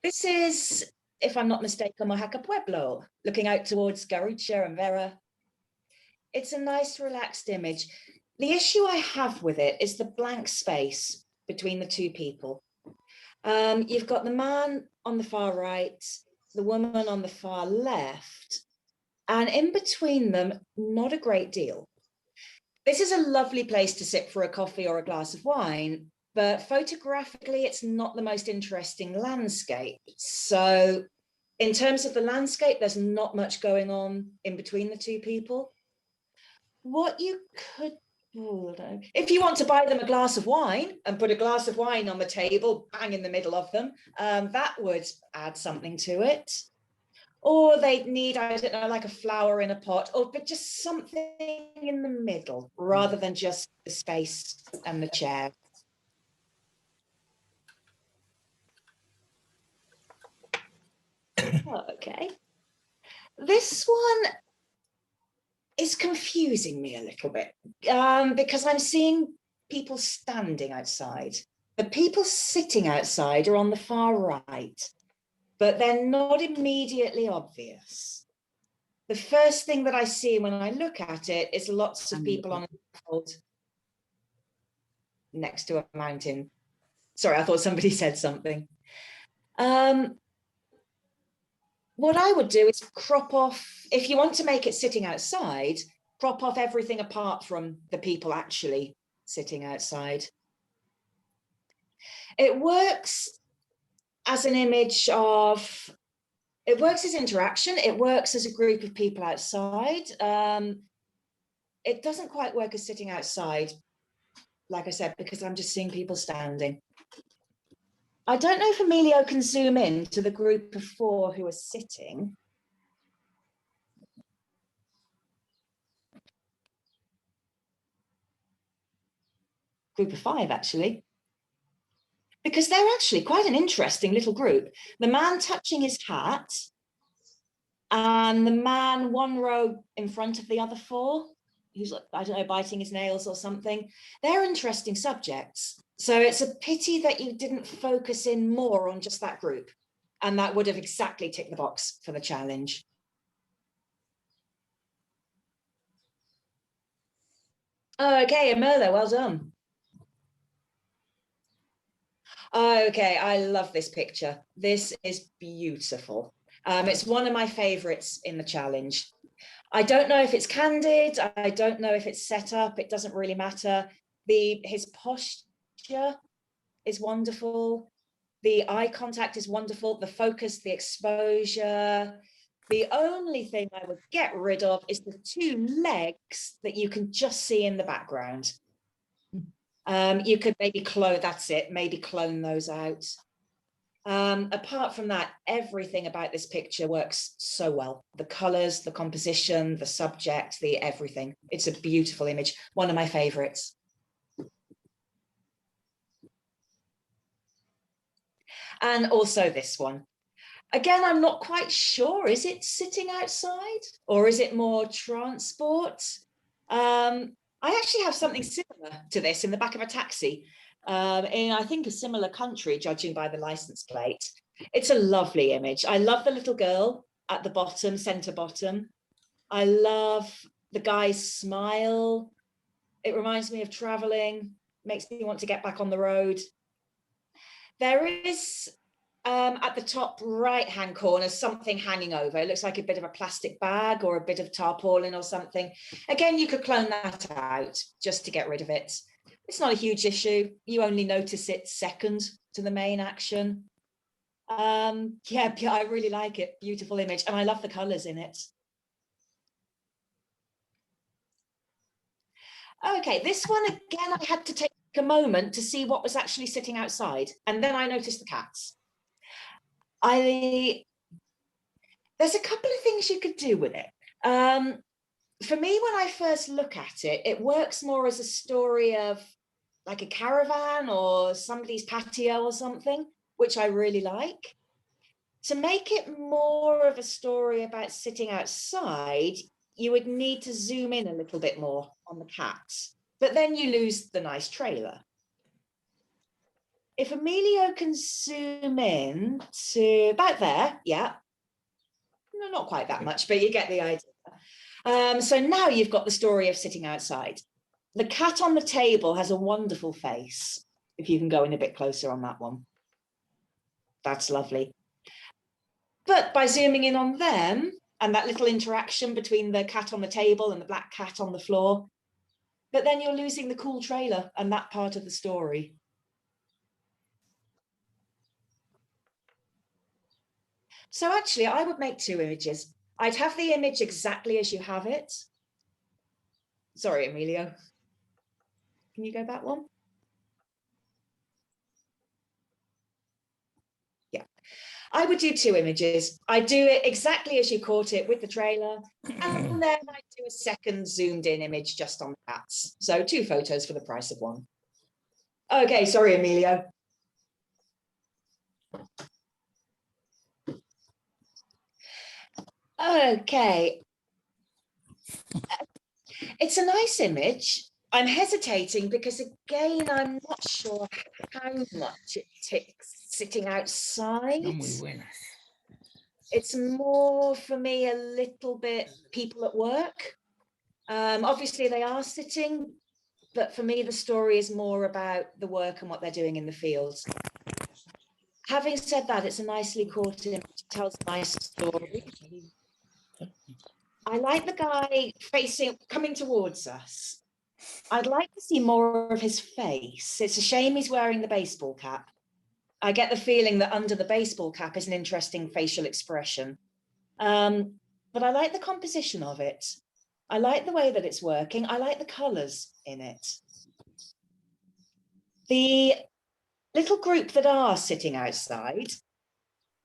This is, if I'm not mistaken, Oaxaca Pueblo, looking out towards Garrucha and Vera. It's a nice, relaxed image. The issue I have with it is the blank space between the two people. You've got the man on the far right, the woman on the far left, and in between them, not a great deal. This is a lovely place to sit for a coffee or a glass of wine, but photographically, it's not the most interesting landscape. So in terms of the landscape, there's not much going on in between the two people. What you could Oh, I don't know. If you want to buy them a glass of wine and put a glass of wine on the table, bang in the middle of them, that would add something to it. Or they'd need, I don't know, like a flower in a pot, but just something in the middle rather than just the space and the chair. Okay. This one is confusing me a little bit because I'm seeing people standing outside. The people sitting outside are on the far right, but they're not immediately obvious. The first thing that I see when I look at it is lots of people on a scaffold next to a mountain. Sorry, I thought somebody said something. What I would do is crop off, if you want to make it sitting outside, crop off everything apart from the people actually sitting outside. It works as an image of, it works as interaction, it works as a group of people outside. It doesn't quite work as sitting outside, like I said, because I'm just seeing people standing. I don't know if Emilio can zoom in to the group of 4 who are sitting. Group of 5, actually. Because they're actually quite an interesting little group. The man touching his hat and the man 1 row in front of the other 4, who's, I don't know, biting his nails or something. They're interesting subjects. So it's a pity that you didn't focus in more on just that group. And that would have exactly ticked the box for the challenge. Okay, Merlo, well done. Okay, I love this picture. This is beautiful. It's one of my favorites in the challenge. I don't know if it's candid. I don't know if it's set up. It doesn't really matter. His posture is wonderful. The eye contact is wonderful. The focus, the exposure. The only thing I would get rid of is the 2 legs that you can just see in the background. You could maybe clone, that's it, maybe clone those out. Apart from that, everything about this picture works so well. The colors, the composition, the subject, the everything. It's a beautiful image, one of my favorites. And also this one. Again, I'm not quite sure, is it sitting outside or is it more transport? I actually have something similar to this in the back of a taxi in, I think, a similar country, judging by the license plate. It's a lovely image. I love the little girl at the bottom, center bottom. I love the guy's smile. It reminds me of traveling, makes me want to get back on the road. There is at the top right-hand corner, something hanging over. It looks like a bit of a plastic bag or a bit of tarpaulin or something. Again, you could clone that out just to get rid of it. It's not a huge issue. You only notice it second to the main action. Yeah, I really like it. Beautiful image. And I love the colors in it. Okay, this one again, I had to take a moment to see what was actually sitting outside. And then I noticed the cats. There's a couple of things you could do with it. For me, when I first look at it, it works more as a story of like a caravan or somebody's patio or something, which I really like. To make it more of a story about sitting outside, you would need to zoom in a little bit more on the cats, but then you lose the nice trailer. If Emilio can zoom in to about there, yeah. No, not quite that much, but you get the idea. So now you've got the story of sitting outside. The cat on the table has a wonderful face. If you can go in a bit closer on that one. That's lovely. But by zooming in on them and that little interaction between the cat on the table and the black cat on the floor, but then you're losing the cool trailer and that part of the story. So actually, I would make 2 images. I'd have the image exactly as you have it. Sorry, Emilio. Can you go back one? Yeah. I would do 2 images. I do it exactly as you caught it with the trailer. And then I do a second zoomed in image just on the cats. So 2 photos for the price of 1. Okay, sorry, Emilio. Okay. It's a nice image. I'm hesitating because, again, I'm not sure how much it ticks sitting outside. It's more for me a little bit people at work. Obviously, they are sitting, but for me, the story is more about the work and what they're doing in the fields. Having said that, it's a nicely caught image. It tells a nice story. I like the guy coming towards us. I'd like to see more of his face. It's a shame he's wearing the baseball cap. I get the feeling that under the baseball cap is an interesting facial expression. But I like the composition of it. I like the way that it's working. I like the colors in it. The little group that are sitting outside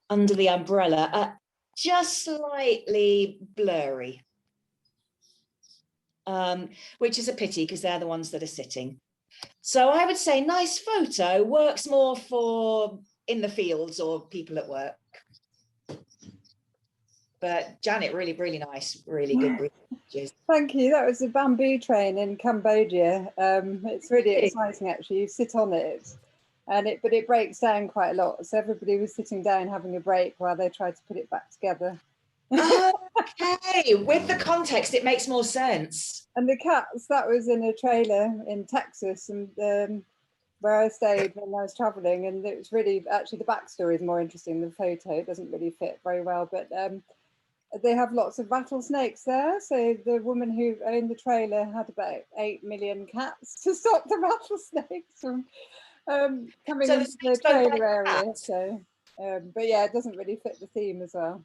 under the umbrella are just slightly blurry, which is a pity because they're the ones that are sitting. So I would say nice photo, works more for in the fields or people at work. But Janet, really, really nice, really good images. Thank you. That was a bamboo train in Cambodia. It's really exciting, actually. You sit on it, but it breaks down quite a lot. So everybody was sitting down having a break while they tried to put it back together. Okay, with the context, it makes more sense. And the cats, that was in a trailer in Texas, and where I stayed when I was traveling, and it was really, actually the backstory is more interesting than the photo. It doesn't really fit very well, but they have lots of rattlesnakes there. So the woman who owned the trailer had about 8 million cats to stop the rattlesnakes from coming into the trailer area. So, but yeah, it doesn't really fit the theme as well.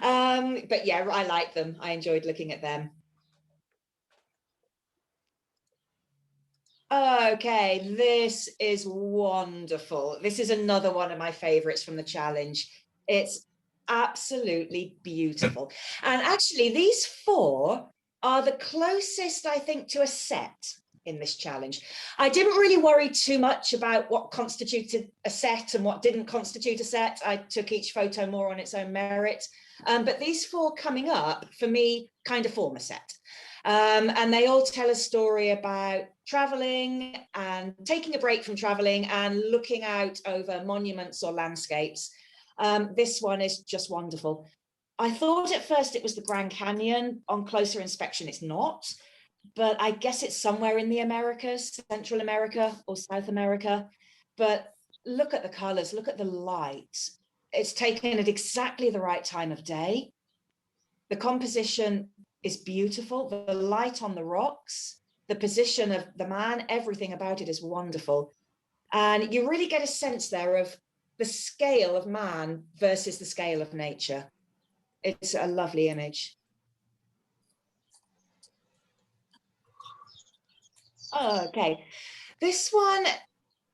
But yeah, I like them. I enjoyed looking at them. Okay, this is wonderful. This is another one of my favorites from the challenge. It's absolutely beautiful. And actually, these 4 are the closest, I think, to a set in this challenge. I didn't really worry too much about what constituted a set and what didn't constitute a set. I took each photo more on its own merit. But these 4 coming up, for me, kind of form a set. And they all tell a story about traveling and taking a break from traveling and looking out over monuments or landscapes. This one is just wonderful. I thought at first it was the Grand Canyon. On closer inspection, it's not. But I guess it's somewhere in the Americas, Central America or South America. But look at the colors, look at the light. It's taken at exactly the right time of day. The composition is beautiful. The light on the rocks, the position of the man, everything about it is wonderful. And you really get a sense there of the scale of man versus the scale of nature. It's a lovely image. Okay, this one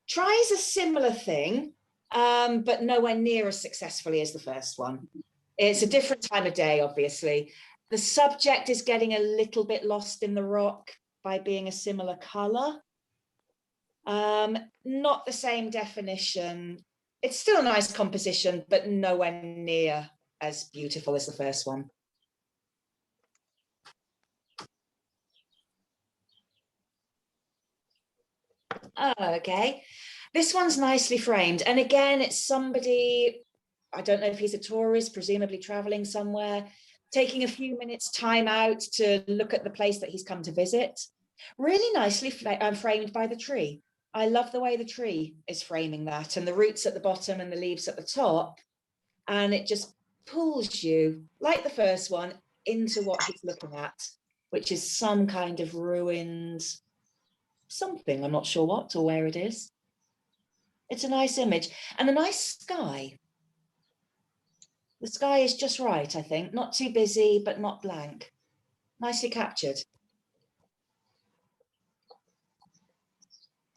tries a similar thing, but nowhere near as successfully as the first one. It's a different time of day, obviously. The subject is getting a little bit lost in the rock by being a similar color. Not the same definition. It's still a nice composition, but nowhere near as beautiful as the first one. Okay, this one's nicely framed. And again, it's somebody, I don't know if he's a tourist, presumably traveling somewhere, taking a few minutes time out to look at the place that he's come to visit. Really nicely framed by the tree. I love the way the tree is framing that, and the roots at the bottom and the leaves at the top. And it just pulls you, like the first one, into what he's looking at, which is some kind of ruined something. I'm not sure what or where it is. It's a nice image and a nice sky. The sky is just right, I think. Not too busy, but not blank. Nicely captured.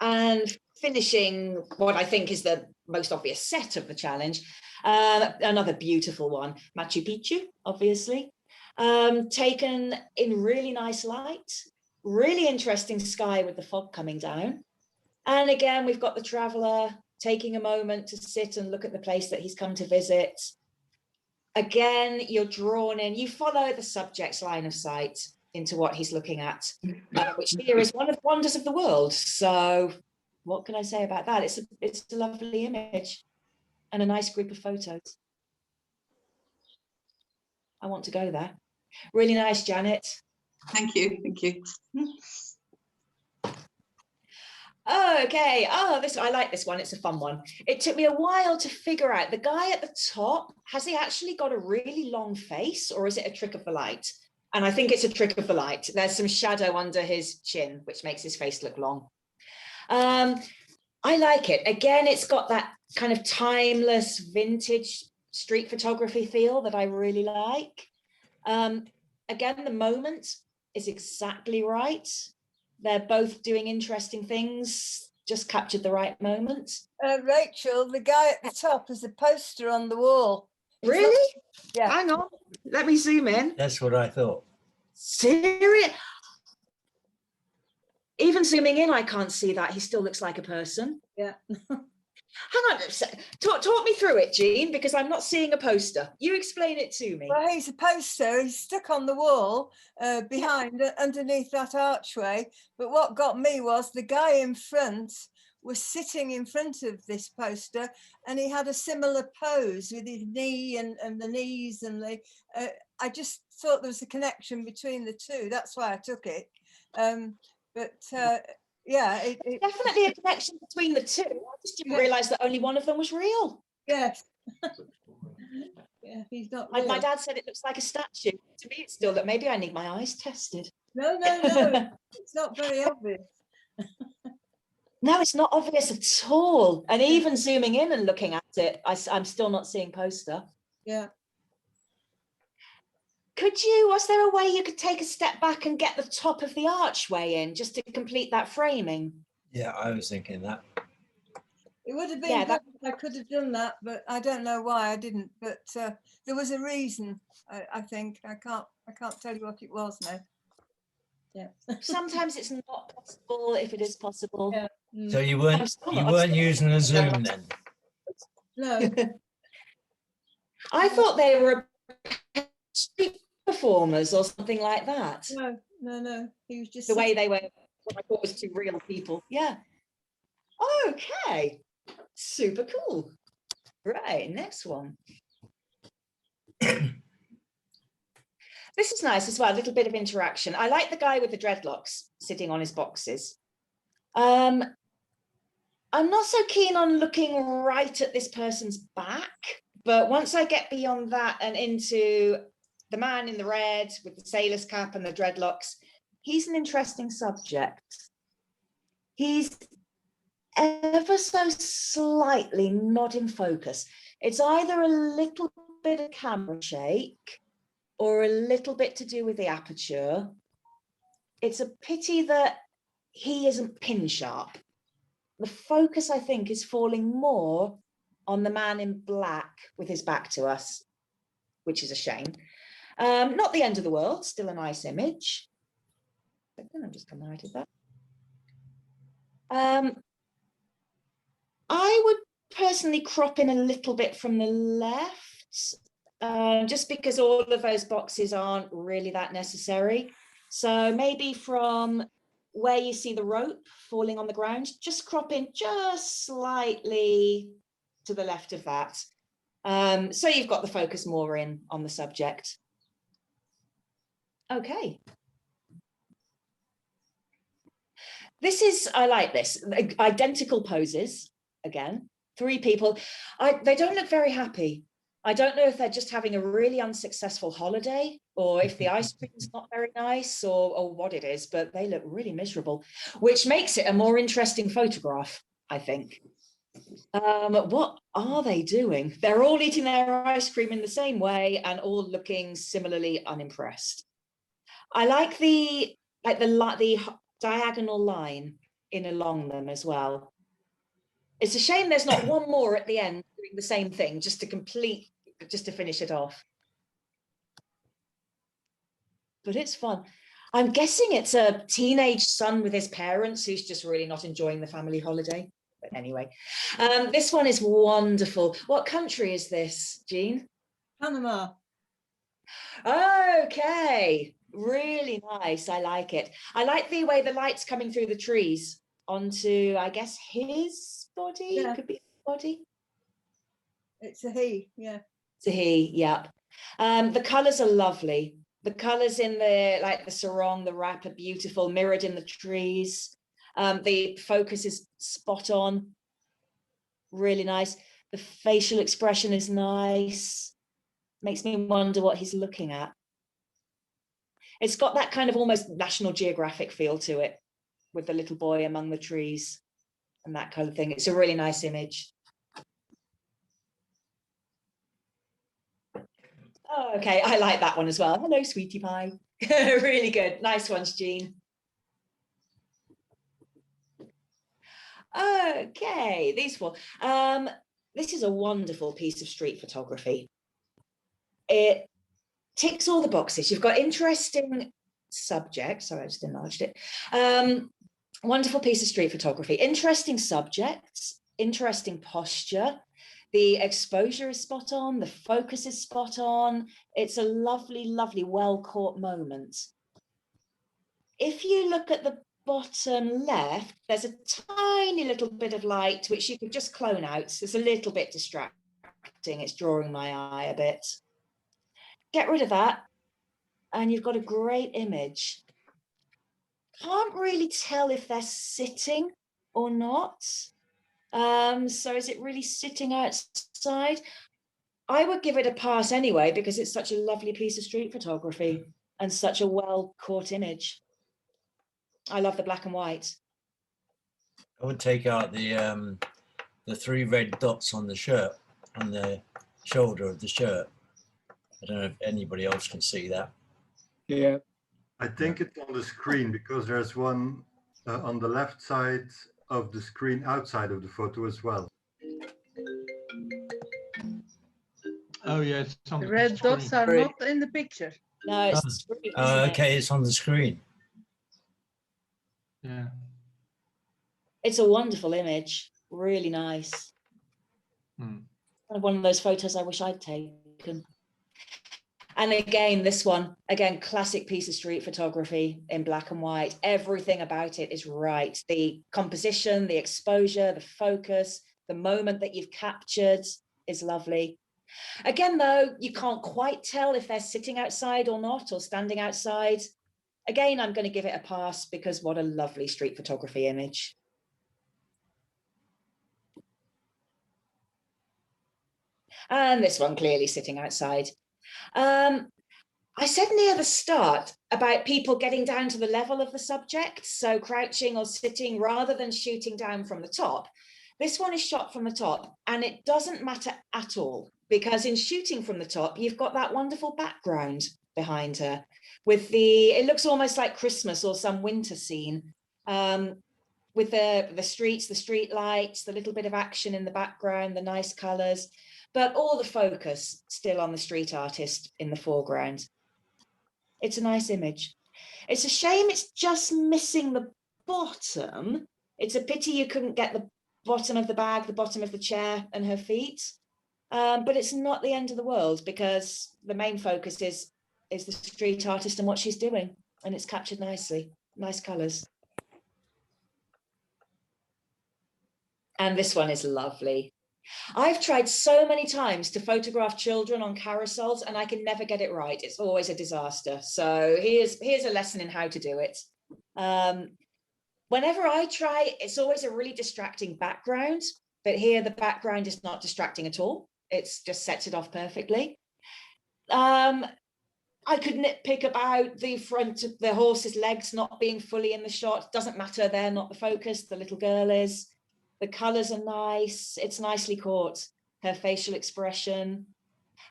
And finishing what I think is the most obvious set of the challenge, another beautiful one, Machu Picchu, obviously, taken in really nice light, really interesting sky with the fog coming down. And again, we've got the traveler taking a moment to sit and look at the place that he's come to visit. Again, you're drawn in, you follow the subject's line of sight into what he's looking at, which here is one of the wonders of the world. So what can I say about that? It's a lovely image and a nice group of photos. I want to go there. Really nice, Janet. Thank you, thank you. Okay, I like this one, it's a fun one. It took me a while to figure out, the guy at the top, has he actually got a really long face or is it a trick of the light? And I think it's a trick of the light. There's some shadow under his chin, which makes his face look long. I like it. Again, it's got that kind of timeless vintage street photography feel that I really like. Again, the moment is exactly right. They're both doing interesting things, just captured the right moment. Rachel, the guy at the top has a poster on the wall. Really? Yeah. Hang on, let me zoom in. That's what I thought. Serious? Even zooming in, I can't see that. He still looks like a person. Yeah. Hang on, talk me through it, Jean, because I'm not seeing a poster. You explain it to me. Well, he's a poster. He's stuck on the wall behind, underneath that archway. But what got me was the guy in front was sitting in front of this poster, and he had a similar pose with his knee and the knees and the. I just thought there was a connection between the two. That's why I took it. Yeah, it's definitely a connection between the two. I just didn't realise that only one of them was real. Yes. Yeah, he's not real. My dad said it looks like a statue. To me, it's still that maybe I need my eyes tested. No, it's not very obvious. No, it's not obvious at all. And even zooming in and looking at it, I'm still not seeing poster. Yeah. Was there a way you could take a step back and get the top of the archway in just to complete that framing? Yeah, I was thinking that. It would have been good if I could have done that, but I don't know why I didn't. But there was a reason, I think. I can't tell you what it was now. Yeah. Sometimes it's not possible if it is possible. Yeah. So you weren't using a zoom then? No. I thought they were street performers or something like that. No. He was just the way they were. What I thought was two real people. Yeah. Okay. Super cool. Right. Next one. This is nice as well. A little bit of interaction. I like the guy with the dreadlocks sitting on his boxes. I'm not so keen on looking right at this person's back, but once I get beyond that and into the man in the red with the sailor's cap and the dreadlocks, he's an interesting subject. He's ever so slightly not in focus. It's either a little bit of camera shake or a little bit to do with the aperture. It's a pity that he isn't pin sharp. The focus, I think, is falling more on the man in black with his back to us, which is a shame. Not the end of the world, still a nice image. I'm just coming out of that. I would personally crop in a little bit from the left, just because all of those boxes aren't really that necessary. So maybe from where you see the rope falling on the ground, just crop in just slightly to the left of that. So you've got the focus more in on the subject. Okay. I like this. Identical poses, again, 3 people. They don't look very happy. I don't know if they're just having a really unsuccessful holiday or if the ice cream's not very nice or what it is, but they look really miserable, which makes it a more interesting photograph, I think. What are they doing? They're all eating their ice cream in the same way and all looking similarly unimpressed. I like the diagonal line in along them as well. It's a shame there's not one more at the end doing the same thing, just to finish it off. But it's fun. I'm guessing it's a teenage son with his parents who's just really not enjoying the family holiday. But anyway, this one is wonderful. What country is this, Jean? Panama. Okay, really nice. I like it. I like the way the light's coming through the trees onto, I guess, his body. Yeah. Could be his body. It's a he, yeah. It's a he, yep. The colours are lovely. The colours in the sarong, the wrap are beautiful, mirrored in the trees. The focus is spot on. Really nice. The facial expression is nice. Makes me wonder what he's looking at. It's got that kind of almost National Geographic feel to it, with the little boy among the trees and that kind of thing. It's a really nice image. Oh, okay, I like that one as well. Hello, sweetie pie. Really good. Nice ones, Jean. Okay, these four. This is a wonderful piece of street photography. It ticks all the boxes. You've got interesting subjects. Sorry, I just enlarged it. Wonderful piece of street photography. Interesting subjects, interesting posture. The exposure is spot on. The focus is spot on. It's a lovely, lovely, well-caught moment. If you look at the bottom left, there's a tiny little bit of light, which you could just clone out. So it's a little bit distracting. It's drawing my eye a bit. Get rid of that, and you've got a great image. Can't really tell if they're sitting or not. So is it really sitting outside? I would give it a pass anyway, because it's such a lovely piece of street photography and such a well-caught image. I love the black and white. I would take out the 3 red dots on the shirt, on the shoulder of the shirt. I don't know if anybody else can see that. Yeah. I think it's on the screen because there's one on the left side of the screen outside of the photo as well. Oh yeah, it's on The the red dots screen. are not in the picture. No, it's the screen. Isn't it? Okay, it's on the screen. Yeah. It's a wonderful image. Really nice. One of those photos I wish I'd taken. And again, this one, again, classic piece of street photography in black and white. Everything about it is right. The composition, the exposure, the focus, the moment that you've captured is lovely. Again, though, you can't quite tell if they're sitting outside or not, or standing outside. Again, I'm going to give it a pass because what a lovely street photography image. And this one clearly sitting outside. I said near the start about people getting down to the level of the subject, so crouching or sitting rather than shooting down from the top. This one is shot from the top, and it doesn't matter at all, because in shooting from the top, you've got that wonderful background behind her with it looks almost like Christmas or some winter scene, with the streets, the street lights, the little bit of action in the background, the nice colors, but all the focus still on the street artist in the foreground. It's a nice image. It's a shame it's just missing the bottom. It's a pity you couldn't get the bottom of the bag, the bottom of the chair and her feet. But it's not the end of the world, because the main focus is the street artist and what she's doing. And it's captured nicely, nice colors. And this one is lovely. I've tried so many times to photograph children on carousels, and I can never get it right. It's always a disaster. So here's a lesson in how to do it. Whenever I try, it's always a really distracting background, but here the background is not distracting at all. It's just sets it off perfectly. I could nitpick about the front of the horse's legs not being fully in the shot. Doesn't matter, they're not the focus, the little girl is. The colors are nice, it's nicely caught. Her facial expression.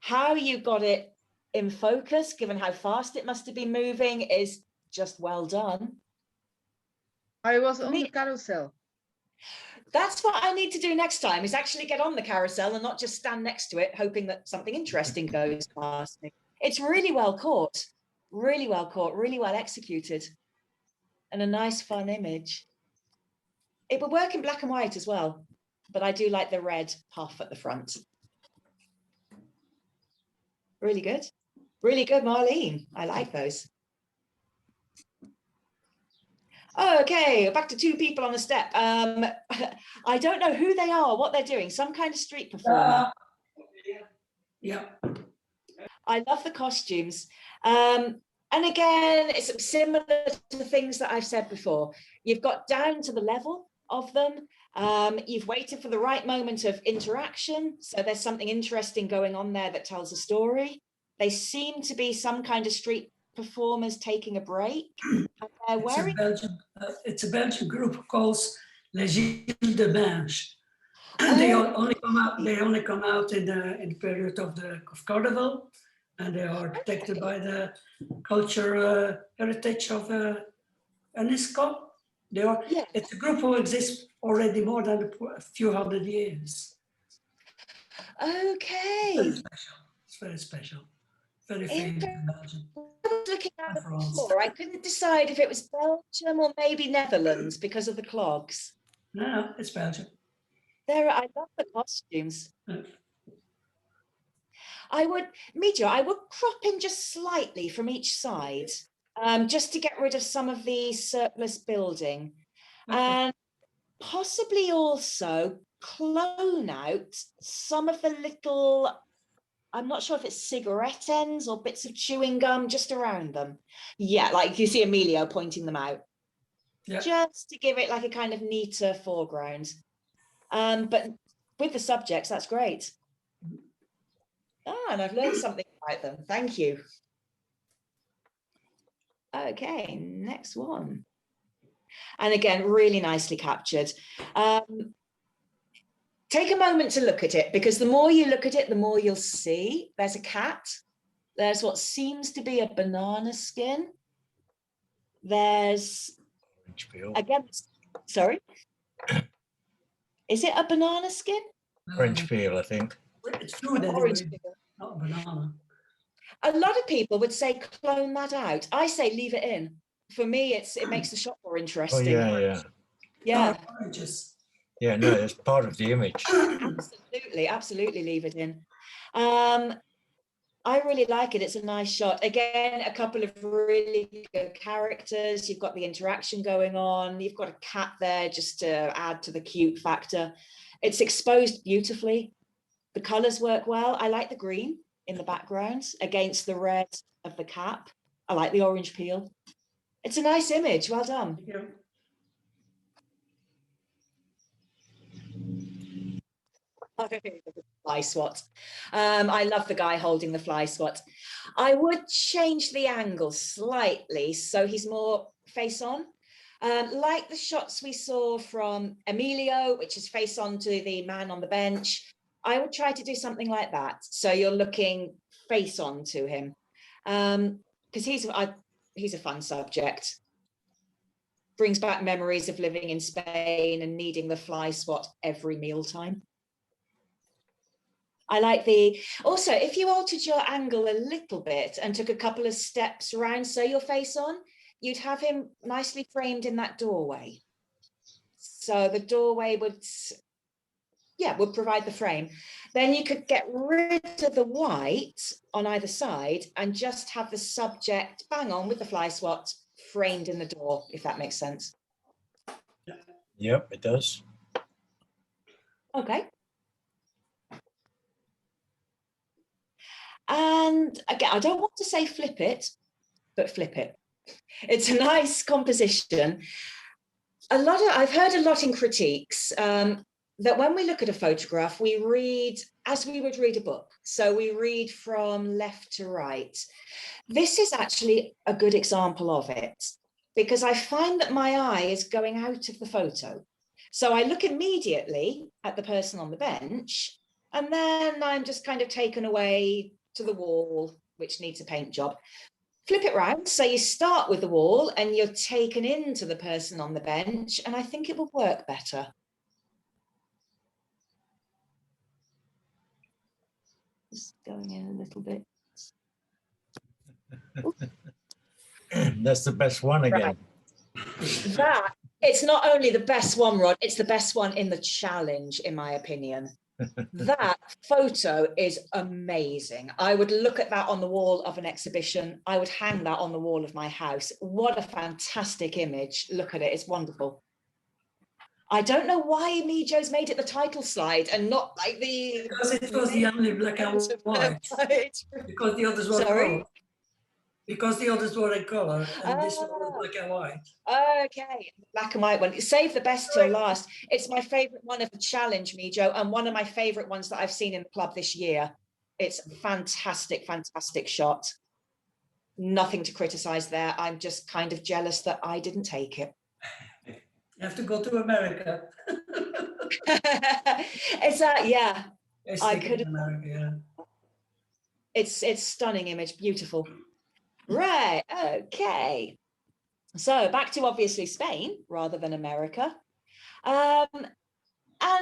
How you got it in focus, given how fast it must have been moving, is just well done. I was For on me- the carousel. That's what I need to do next time, is actually get on the carousel and not just stand next to it, hoping that something interesting goes past me. It's really well caught, really well executed, and a nice, fun image. It would work in black and white as well, but I do like the red puff at the front. Really good, Marlene. I like those. Okay, back to two people on a step. I don't know who they are, what they're doing, some kind of street performer. Yeah. I love the costumes. And again, it's similar to the things that I've said before. You've got down to the level of them. You've waited for the right moment of interaction. So there's something interesting going on there that tells a story. They seem to be some kind of street performers taking a break. It's a Belgian group called Les Gilles de Binge. They only come out in the period of Carnival, and they are protected by the cultural heritage of UNESCO. It's a group who exists already more than a few hundred years. Okay. It's very special. Very famous in Belgium. I was looking at it before. I couldn't decide if it was Belgium or maybe Netherlands because of the clogs. No, it's Belgium. I love the costumes. I would crop in just slightly from each side, just to get rid of some of the surplus building, and possibly also clone out some of the little, I'm not sure if it's cigarette ends or bits of chewing gum just around them. Yeah, like you see Emilio pointing them out. Yeah. Just to give it like a kind of neater foreground. But with the subjects, that's great. And I've learned something about them. Thank you. Okay, next one. And again, really nicely captured. Take a moment to look at it, because the more you look at it, the more you'll see. There's a cat. There's what seems to be a banana skin. There's, again, sorry? Is it a banana skin? French peel, I think. It's fruit anyway, not a banana. A lot of people would say clone that out. I say leave it in. For me, it makes the shot more interesting. Oh, yeah. Yeah. Yeah, no, it's part of the image. Absolutely leave it in. I really like it. It's a nice shot. Again, a couple of really good characters. You've got the interaction going on. You've got a cat there just to add to the cute factor. It's exposed beautifully. The colors work well. I like the green in the background against the red of the cap. I like the orange peel. It's a nice image. Well done. Thank you. Fly swat. I love the guy holding the fly swat. I would change the angle slightly so he's more face on. Like the shots we saw from Emilio, which is face on to the man on the bench. I would try to do something like that. So you're looking face on to him. Because he's a fun subject. Brings back memories of living in Spain and needing the fly swat every mealtime. I like also, if you altered your angle a little bit and took a couple of steps around so you're face on, you'd have him nicely framed in that doorway. So the doorway would provide the frame. Then you could get rid of the white on either side and just have the subject bang on with the fly swat framed in the door, if that makes sense. Yep, it does. Okay. And again, I don't want to say flip it, but flip it. It's a nice composition. I've heard a lot in critiques that when we look at a photograph, we read as we would read a book. So we read from left to right. This is actually a good example of it, because I find that my eye is going out of the photo. So I look immediately at the person on the bench, and then I'm just kind of taken away to the wall, which needs a paint job. flip it round. So you start with the wall and you're taken into the person on the bench, and I think it will work better. Just going in a little bit. That's the best one again. Right. That, it's not only the best one, Rod, it's the best one in the challenge, in my opinion. That photo is amazing. I would look at that on the wall of an exhibition. I would hang that on the wall of my house. What a fantastic image. Look at it, it's wonderful. I don't know why Mijo's made it the title slide and not like the... Because it was the only black and white. Because the others were color. Because the others were in color and this one was black and white. Okay, black and white one. Save the best till last. It's my favorite one of the challenge, Mijo, and one of my favorite ones that I've seen in the club this year. It's a fantastic, fantastic shot. Nothing to criticize there. I'm just kind of jealous that I didn't take it. You have to go to America. It's yeah. I could have. Yeah. It's stunning image, beautiful. Right, okay. So back to obviously Spain rather than America. And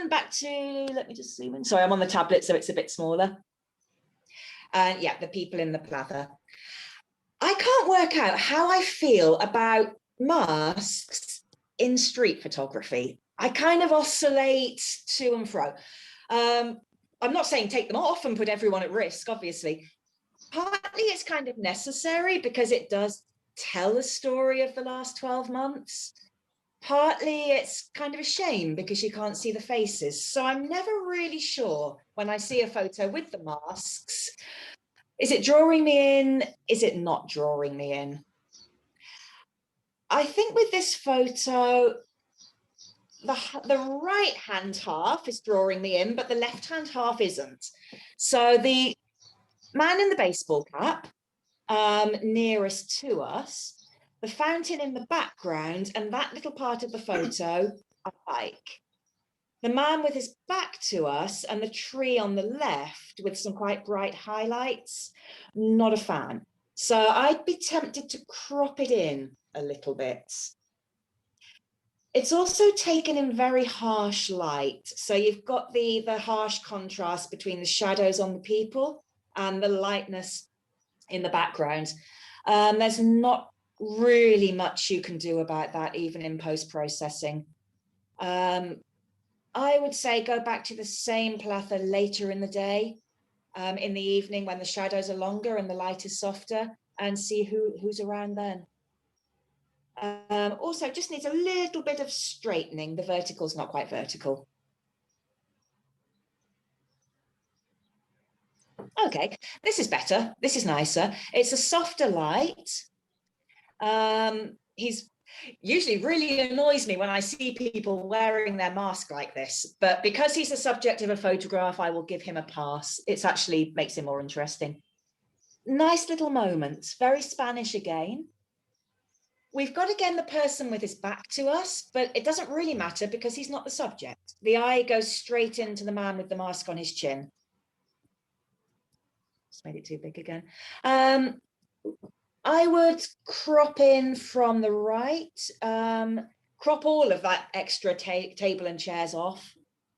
back to, let me just zoom in. Sorry, I'm on the tablet, so it's a bit smaller. And yeah, the people in the plaza. I can't work out how I feel about masks in street photography. I kind of oscillate to and fro. I'm not saying take them off and put everyone at risk, obviously. Partly it's kind of necessary because it does tell a story of the last 12 months. Partly it's kind of a shame because you can't see the faces. So I'm never really sure when I see a photo with the masks, is it drawing me in? Is it not drawing me in? I think with this photo, the right hand half is drawing me in, but the left hand half isn't. So the man in the baseball cap, nearest to us, the fountain in the background, and that little part of the photo I like. The man with his back to us and the tree on the left with some quite bright highlights, not a fan. So I'd be tempted to crop it in a little bit. It's also taken in very harsh light. So you've got the harsh contrast between the shadows on the people and the lightness in the background. There's not really much you can do about that, even in post-processing. I would say go back to the same plaza later in the day, in the evening when the shadows are longer and the light is softer, and see who's around then. Also, just needs a little bit of straightening. The vertical's not quite vertical. Okay, this is better. This is nicer. It's a softer light. He's usually really annoys me when I see people wearing their mask like this, but because he's the subject of a photograph, I will give him a pass. It actually makes him more interesting. Nice little moments, very Spanish again. We've got again the person with his back to us, but it doesn't really matter because he's not the subject. The eye goes straight into the man with the mask on his chin. Just made it too big again. I would crop in from the right, crop all of that extra table and chairs off.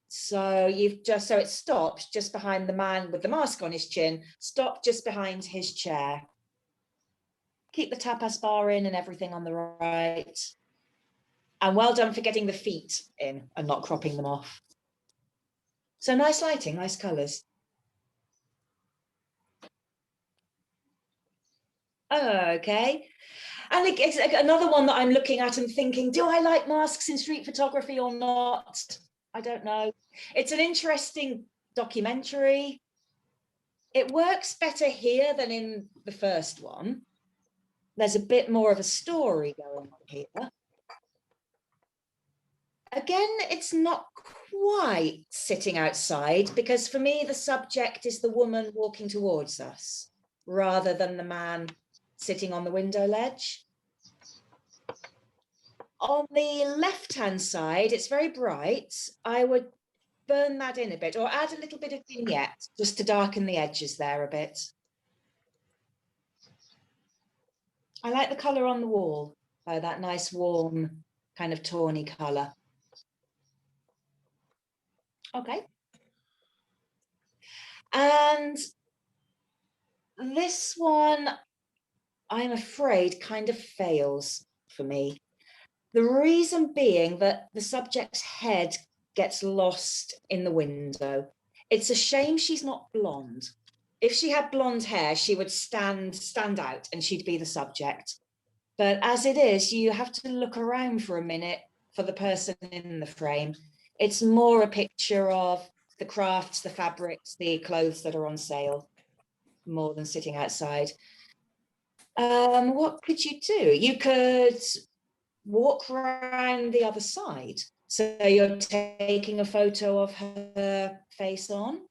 So so it stops just behind the man with the mask on his chin, stop just behind his chair. Keep the tapas bar in and everything on the right. And well done for getting the feet in and not cropping them off. So nice lighting, nice colours. Okay. And it's another one that I'm looking at and thinking, do I like masks in street photography or not? I don't know. It's an interesting documentary. It works better here than in the first one. There's a bit more of a story going on here. Again, it's not quite sitting outside because for me, the subject is the woman walking towards us rather than the man sitting on the window ledge. On the left-hand side, it's very bright. I would burn that in a bit or add a little bit of vignette just to darken the edges there a bit. I like the colour on the wall, though, that nice warm kind of tawny colour. Okay. And this one, I'm afraid, kind of fails for me. The reason being that the subject's head gets lost in the window. It's a shame she's not blonde. If she had blonde hair, she would stand out and she'd be the subject. But as it is, you have to look around for a minute for the person in the frame. It's more a picture of the crafts, the fabrics, the clothes that are on sale, more than sitting outside. What could you do? You could walk around the other side. So you're taking a photo of her face on.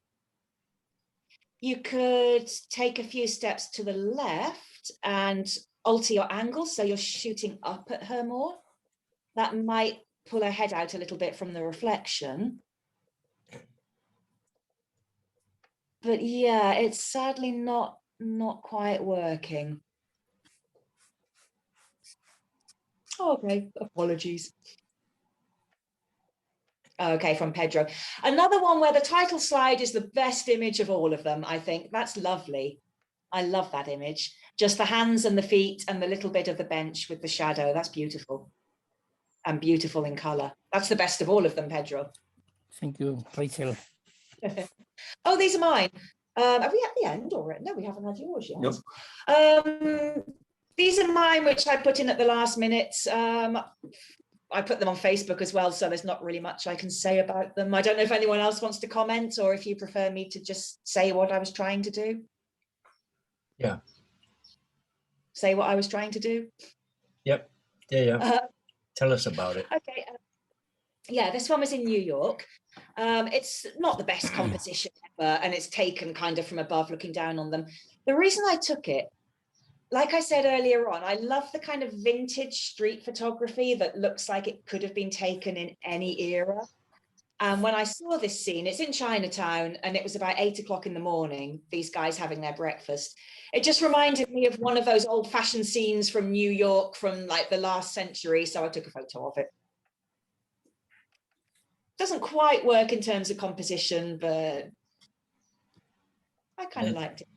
You could take a few steps to the left and alter your angle so you're shooting up at her more. That might pull her head out a little bit from the reflection. But yeah, it's sadly not quite working. Okay, apologies. Okay, from Pedro. Another one where the title slide is the best image of all of them, I think. That's lovely. I love that image. Just the hands and the feet and the little bit of the bench with the shadow. That's beautiful. And beautiful in colour. That's the best of all of them, Pedro. Thank you, Rachel. Oh, these are mine. Are we at the end already? No, we haven't had yours yet. Nope. These are mine, which I put in at the last minute. I put them on Facebook as well, so there's not really much I can say about them. I don't know if anyone else wants to comment or if you prefer me to just say what I was trying to do. Yeah. Say what I was trying to do. Yep. Yeah. Tell us about it. Okay. Yeah, this one was in New York. It's not the best composition ever, and it's taken kind of from above, looking down on them. The reason I took it, like I said earlier on, I love the kind of vintage street photography that looks like it could have been taken in any era. And when I saw this scene, it's in Chinatown, and it was about 8 o'clock in the morning, these guys having their breakfast. It just reminded me of one of those old-fashioned scenes from New York from like the last century, so I took a photo of it. Doesn't quite work in terms of composition, but I kind of liked it.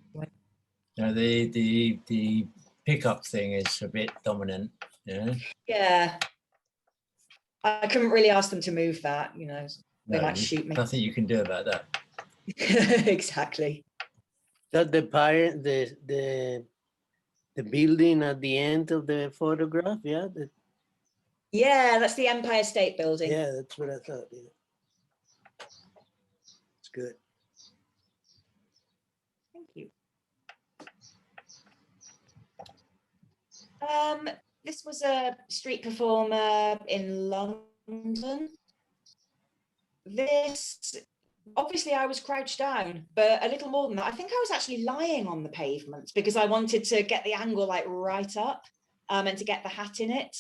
Now the pickup thing is a bit dominant. Yeah. Yeah. I couldn't really ask them to move that, you know. They might shoot me. Nothing you can do about that. Exactly. That the building at the end of the photograph, yeah. Yeah, that's the Empire State Building. Yeah, that's what I thought. Yeah. It's good. Thank you. This was a street performer in London. This, obviously I was crouched down, but a little more than that. I think I was actually lying on the pavement because I wanted to get the angle like right up and to get the hat in it.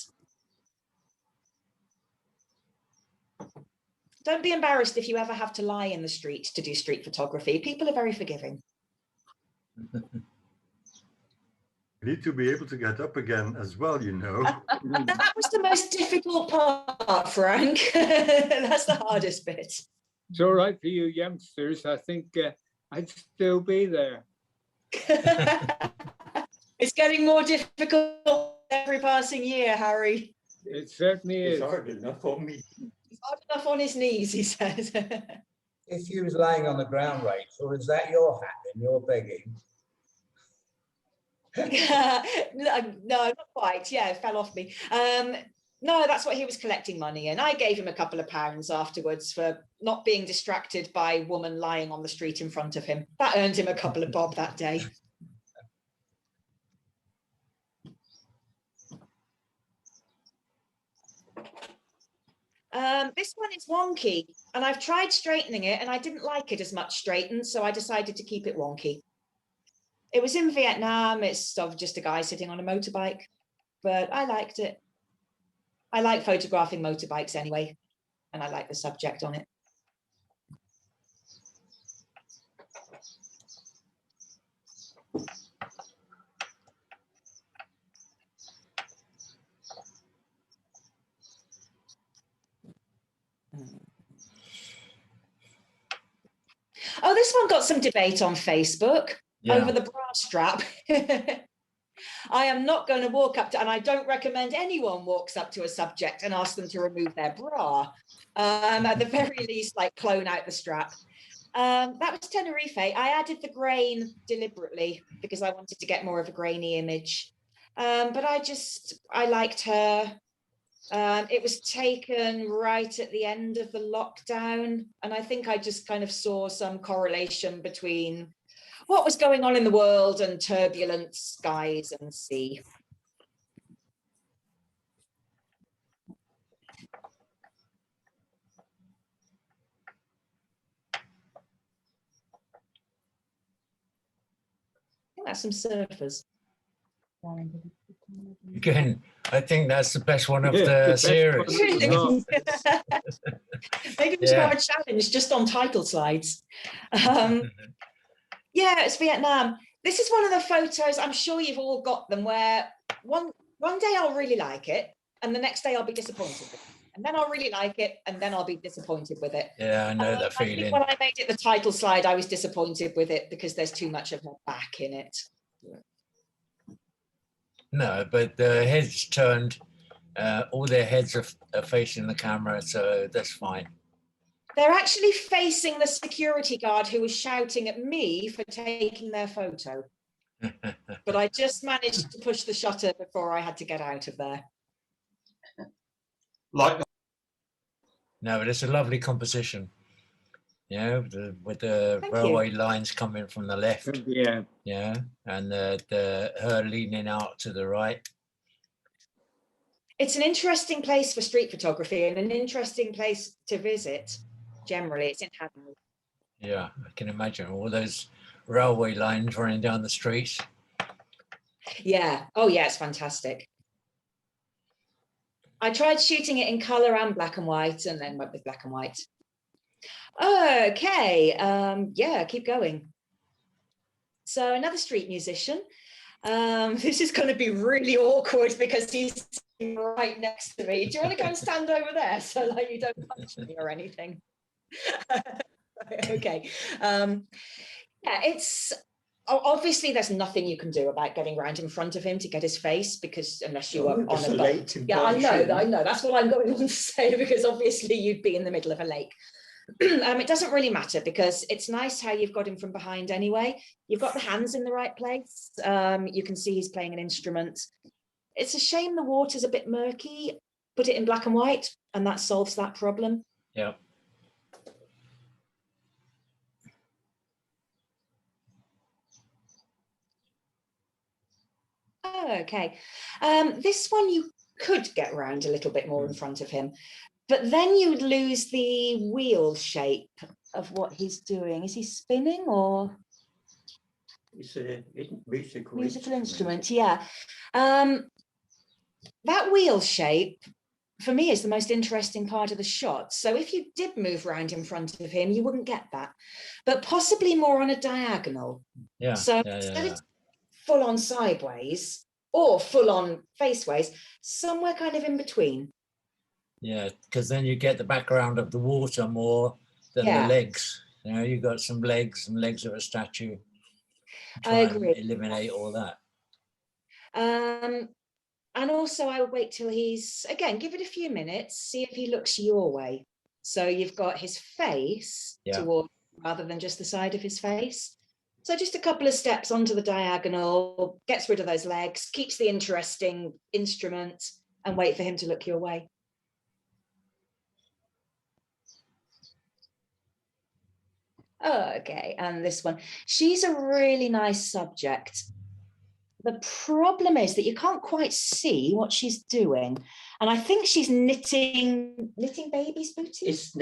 Don't be embarrassed if you ever have to lie in the street to do street photography. People are very forgiving. You need to be able to get up again as well, you know. That was the most difficult part, Frank. That's the hardest bit. It's all right for you youngsters. I think I'd still be there. It's getting more difficult every passing year, Harry. It certainly is. It's hard enough on me. He's hard enough on his knees, he says. If you was laying on the ground, Rachel, is that your hat and you're begging? No, not quite. Yeah, it fell off me. No, that's what he was collecting money in. I gave him a couple of pounds afterwards for not being distracted by a woman lying on the street in front of him. That earned him a couple of bob that day. This one is wonky, and I've tried straightening it, and I didn't like it as much straightened, so I decided to keep it wonky. It was in Vietnam. It's of just a guy sitting on a motorbike, but I liked it. I like photographing motorbikes anyway, and I like the subject on it. Well, this one got some debate on Facebook Yeah. over the bra strap. I am not going to walk up to, and I don't recommend anyone walks up to a subject and asks them to remove their bra. At the very least, like clone out the strap. That was Tenerife. I added the grain deliberately because I wanted to get more of a grainy image. But I liked her. It was taken right at the end of the lockdown. And I think I just kind of saw some correlation between what was going on in the world and turbulent skies and sea. I think that's some surfers. Again, I think that's the best one of Yeah, the the best series. one. Maybe we should have a challenge just on title slides. Yeah, it's Vietnam. This is one of the photos, I'm sure you've all got them, where one day I'll really like it, and the next day I'll be disappointed with it. And then I'll really like it, and then I'll be disappointed with it. Yeah, I know that I think feeling. when I made it the title slide, I was disappointed with it because there's too much of her back in it. No, but the heads turned, all their heads are facing the camera, so that's fine. They're actually facing the security guard who was shouting at me for taking their photo. But I just managed to push the shutter before I had to get out of there. Like that. No, but it's a lovely composition. You know, with the railway lines coming from the left. Yeah. Yeah, and her leaning out to the right. It's an interesting place for street photography and an interesting place to visit. Generally, it's in Hanoi. Yeah, I can imagine all those railway lines running down the streets. Yeah. Oh, yeah, it's fantastic. I tried shooting it in color and black and white, and then went with black and white. Okay. Yeah, keep going. So another street musician. This is going to be really awkward because he's right next to me. Do you want to go and stand over there so like you don't punch me or anything? Okay. Yeah, it's obviously there's nothing you can do about getting round in front of him to get his face, because unless you are on a boat. Yeah, I know. That's what I'm going on to say, because obviously you'd be in the middle of a lake. It doesn't really matter because it's nice how you've got him from behind anyway. You've got the hands in the right place. You can see he's playing an instrument. It's a shame the water's a bit murky. Put it in black and white and that solves that problem. Yeah. Okay. This one you could get around a little bit more in front of him, but then you would lose the wheel shape of what he's doing. Is he spinning or? It's a musical instrument, yeah. That wheel shape, for me, is the most interesting part of the shot. So if you did move around in front of him, you wouldn't get that, but possibly more on a diagonal. Yeah. So instead of full on sideways or full on faceways, somewhere kind of in between. Yeah, because then you get the background of the water more than the legs. You know, you've got some legs of a statue. I agree. And eliminate all that. And also I would wait till he's, again, give it a few minutes, see if he looks your way. So you've got his face toward rather than just the side of his face. So just a couple of steps onto the diagonal, gets rid of those legs, keeps the interesting instrument, and wait for him to look your way. Okay, and this one, she's a really nice subject. The problem is that you can't quite see what she's doing. And I think she's knitting babies' booties.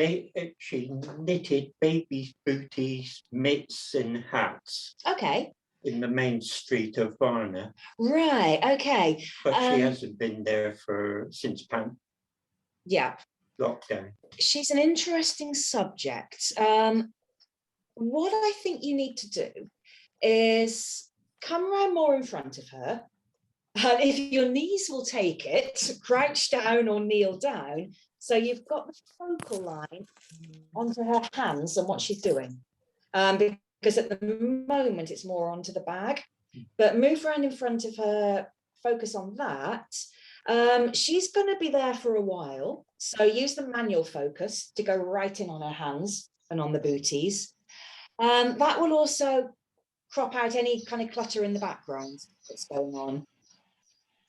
She knitted babies' booties, mitts and hats. Okay. In the main street of Varna. Right, okay. But she hasn't been there since lockdown. She's an interesting subject. What I think you need to do is come around more in front of her. If your knees will take it, crouch down or kneel down. So you've got the focal line onto her hands and what she's doing. because at the moment it's more onto the bag. But move around in front of her, focus on that. She's going to be there for a while. So use the manual focus to go right in on her hands and on the booties. That will also crop out any kind of clutter in the background that's going on.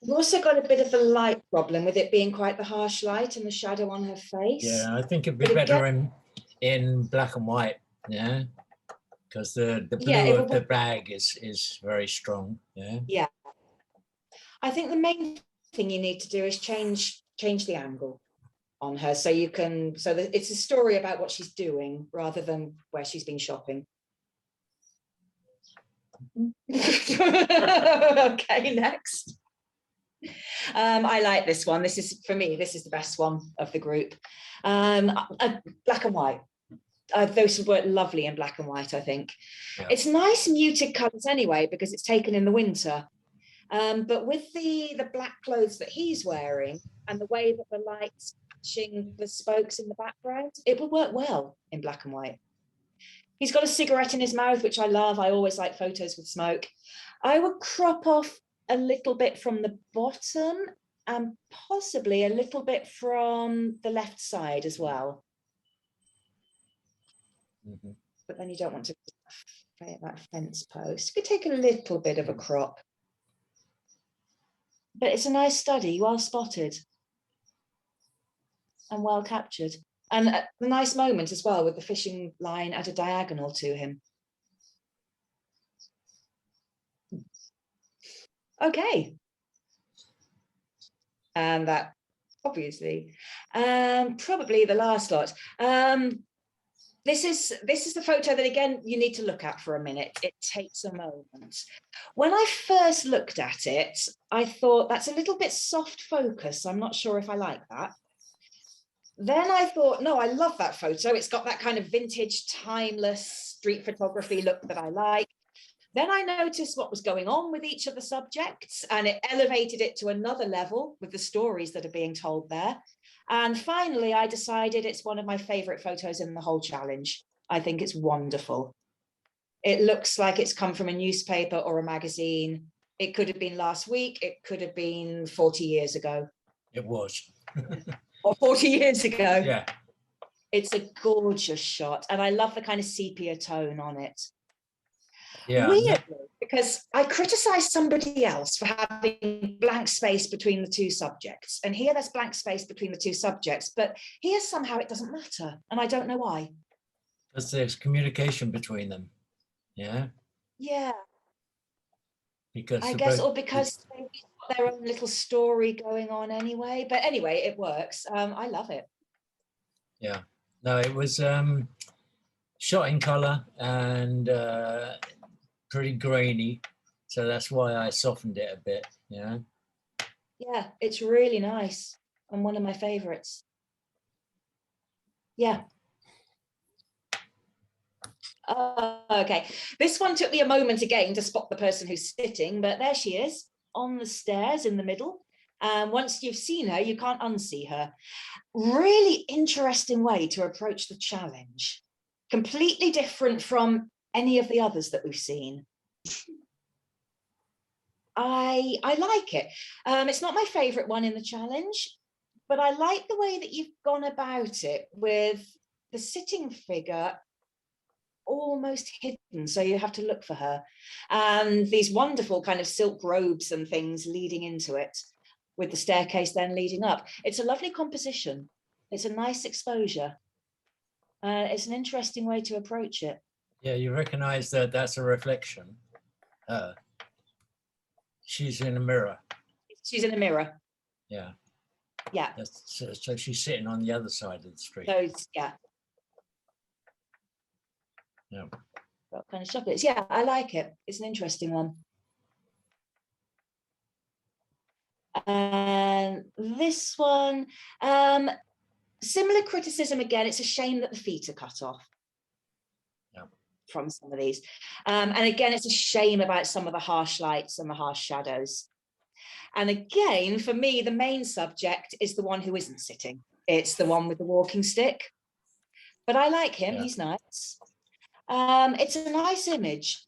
We've also got a bit of a light problem with it being quite the harsh light and the shadow on her face. Yeah, I think it'd be better in black and white, yeah, because the blue of the bag is very strong, yeah. Yeah. I think the main thing you need to do is change the angle on her so you can, so that it's a story about what she's doing rather than where she's been shopping. Okay, next. I like this one. This is, for me, this is the best one of the group. Black and white. Those would work lovely in black and white, I think. Yeah. It's nice muted colours anyway, because it's taken in the winter. But with the black clothes that he's wearing and the way that the light's catching the spokes in the background, it will work well in black and white. He's got a cigarette in his mouth, which I love. I always like photos with smoke. I would crop off a little bit from the bottom and possibly a little bit from the left side as well. Mm-hmm. But then you don't want to create that fence post. You could take a little bit of a crop. But it's a nice study, well spotted and well captured. And a nice moment as well with the fishing line at a diagonal to him. Okay. And that obviously, probably the last lot. This is the photo that, again, you need to look at for a minute. It takes a moment. When I first looked at it, I thought that's a little bit soft focus. I'm not sure if I like that. Then I thought, no, I love that photo. It's got that kind of vintage, timeless street photography look that I like. Then I noticed what was going on with each of the subjects, and it elevated it to another level with the stories that are being told there. And finally, I decided it's one of my favorite photos in the whole challenge. I think it's wonderful. It looks like it's come from a newspaper or a magazine. It could have been last week. It could have been 40 years ago. It was. Or 40 years ago. Yeah. It's a gorgeous shot. And I love the kind of sepia tone on it. Yeah. Weirdly, because I criticized somebody else for having blank space between the two subjects. And here there's blank space between the two subjects, but here somehow it doesn't matter. And I don't know why. Because there's communication between them. Yeah. Yeah. Because I guess, or because they've got their own little story going on anyway. But anyway, it works. I love it. Yeah. No, it was shot in color and pretty grainy, so that's why I softened it a bit. Yeah, it's really nice and one of my favorites. Yeah. Okay, this one took me a moment again to spot the person who's sitting, but there she is on the stairs in the middle. And once you've seen her, you can't unsee her. Really interesting way to approach the challenge. Completely different from any of the others that we've seen. I like it. It's not my favorite one in the challenge, but I like the way that you've gone about it with the sitting figure almost hidden, so you have to look for her, and these wonderful kind of silk robes and things leading into it, with the staircase then leading up. It's a lovely composition. It's a nice exposure. It's an interesting way to approach it. Yeah, you recognize that that's a reflection. She's in a mirror. She's in a mirror. Yeah. Yeah. So she's sitting on the other side of the street. Yeah. Yeah. What kind of shop it is? Yeah, I like it. It's an interesting one. And this one, similar criticism again. It's a shame that the feet are cut off. From some of these, and again, it's a shame about some of the harsh lights and the harsh shadows. And again, for me, the main subject is the one who isn't sitting. It's the one with the walking stick. But I like him. Yeah. He's nice. It's a nice image.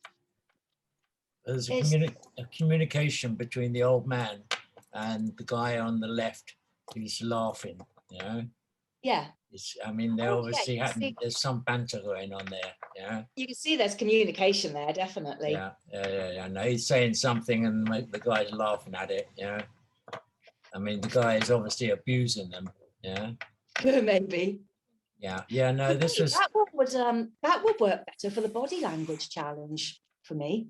There's It's- a communication between the old man and the guy on the left who's laughing, you know. Yeah, I mean, they're Oh, yeah, obviously you can having, see- there's some banter going on there, yeah. you can see there's communication there, definitely. Yeah. No, he's saying something and the guy's laughing at it, yeah. I mean, the guy is obviously abusing them, yeah. Maybe. Yeah, no, this was, That would work better for the body language challenge for me.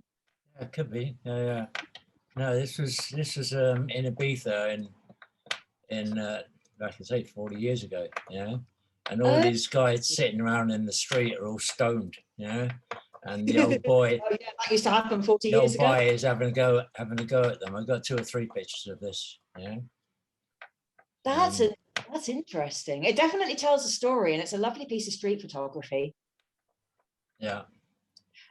it could be, yeah. No, this was in Ibiza in like I say, 40 years ago, you know, and all these guys sitting around in the street are all stoned, you know, and the old boy, Oh yeah, that used to happen 40 the years old ago. boy is having a go at them. I've got 2 or 3 pictures of this, you know. That's interesting. It definitely tells a story, and it's a lovely piece of street photography. Yeah.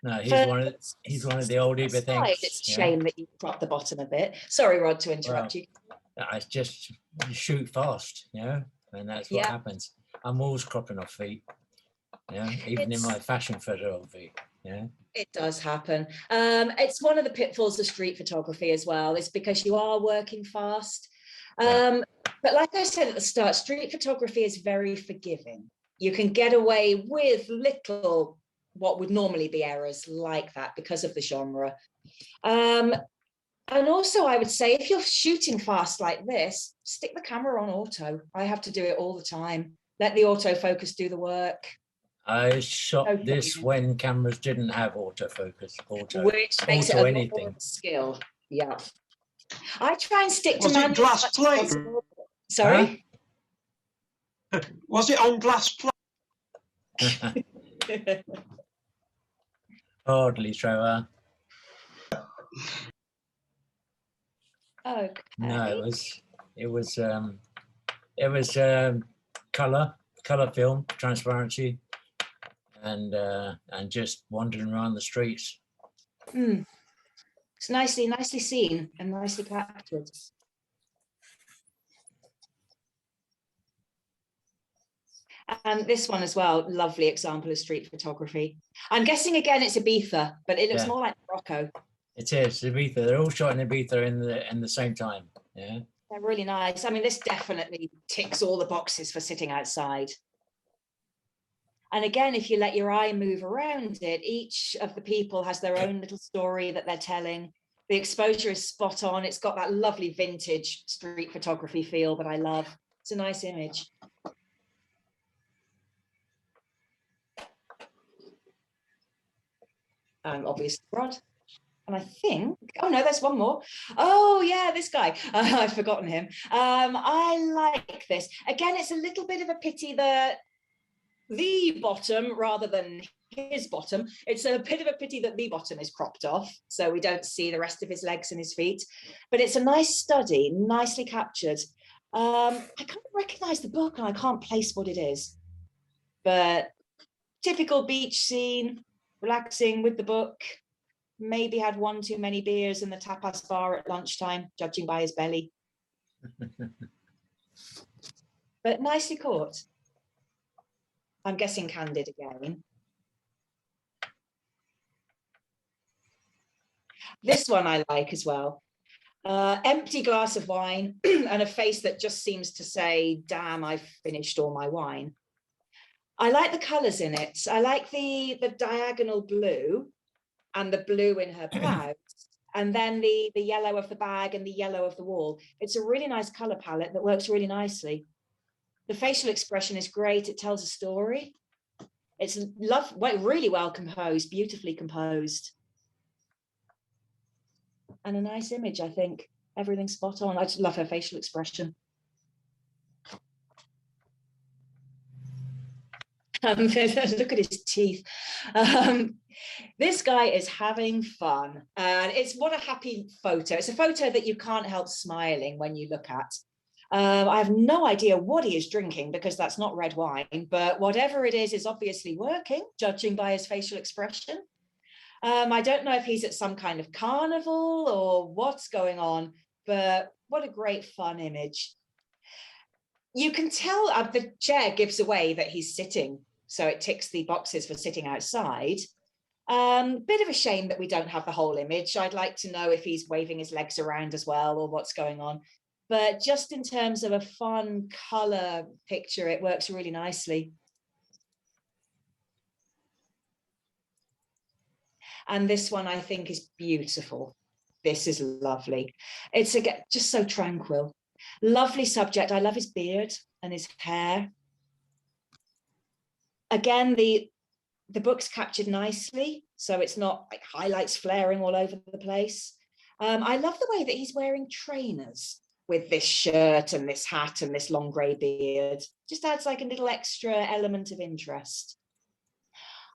No, For- he's one of the old Aside, Ibethings. it's a yeah. shame that you cropped the bottom a bit. Sorry, Rod, to interrupt you. It's just you shoot fast, you know, and that's what Yeah. happens. I'm always cropping off feet, yeah, even in my fashion photography, yeah. It does happen. It's one of the pitfalls of street photography as well. It's because you are working fast. But like I said at the start, street photography is very forgiving. You can get away with little what would normally be errors like that because of the genre. And also I would say if you're shooting fast like this, stick the camera on auto. I have to do it all the time. Let the autofocus do the work. I shot Okay. this when cameras didn't have autofocus, Which makes it a lot more anything. of a skill. Yeah. I try and stick to Was it manual glass as much as plate? possible. Sorry? Was it on glass plate? Hardly, Trevor. Okay. No, it was color film, transparency, and just wandering around the streets. It's nicely seen and nicely captured. And this one as well, lovely example of street photography. I'm guessing again it's Ibiza, but it looks Yeah. more like Morocco. It is Ibiza. They're all shot in Ibiza in the same time. Yeah. They're really nice. I mean, this definitely ticks all the boxes for sitting outside. And again, if you let your eye move around it, each of the people has their own little story that they're telling. The exposure is spot on. It's got that lovely vintage street photography feel that I love. It's a nice image. Obviously, Rod. And I think, oh no, there's one more. Oh yeah, this guy, I've forgotten him. I like this. Again, it's a little bit of a pity that the bottom rather than his bottom. It's a bit of a pity that the bottom is cropped off, so we don't see the rest of his legs and his feet. But it's a nice study, nicely captured. I can't recognize the book and I can't place what it is. But typical beach scene, relaxing with the book. Maybe had 1 too many beers in the tapas bar at lunchtime, judging by his belly. But nicely caught. I'm guessing candid again. This one I like as well. Empty glass of wine and a face that just seems to say, damn, I've finished all my wine. I like the colors in it. I like the diagonal blue and the blue in her blouse, and then the yellow of the bag and the yellow of the wall. It's a really nice color palette that works really nicely. The facial expression is great. It tells a story. It's really well composed, beautifully composed. And a nice image, I think. Everything's spot on. I just love her facial expression. Look at his teeth. This guy is having fun, and it's what a happy photo. It's a photo that you can't help smiling when you look at. I have no idea what he is drinking because that's not red wine, but whatever it is obviously working, judging by his facial expression. I don't know if he's at some kind of carnival or what's going on, but what a great fun image. You can tell the chair gives away that he's sitting. So it ticks the boxes for sitting outside. Bit of a shame that we don't have the whole image. I'd like to know if he's waving his legs around as well or what's going on. But just in terms of a fun color picture, it works really nicely. And this one I think is beautiful. This is lovely. It's again just so tranquil. Lovely subject. I love his beard and his hair. Again, the book's captured nicely, so it's not like highlights flaring all over the place. I love the way that he's wearing trainers with this shirt and this hat and this long grey beard. Just adds like a little extra element of interest.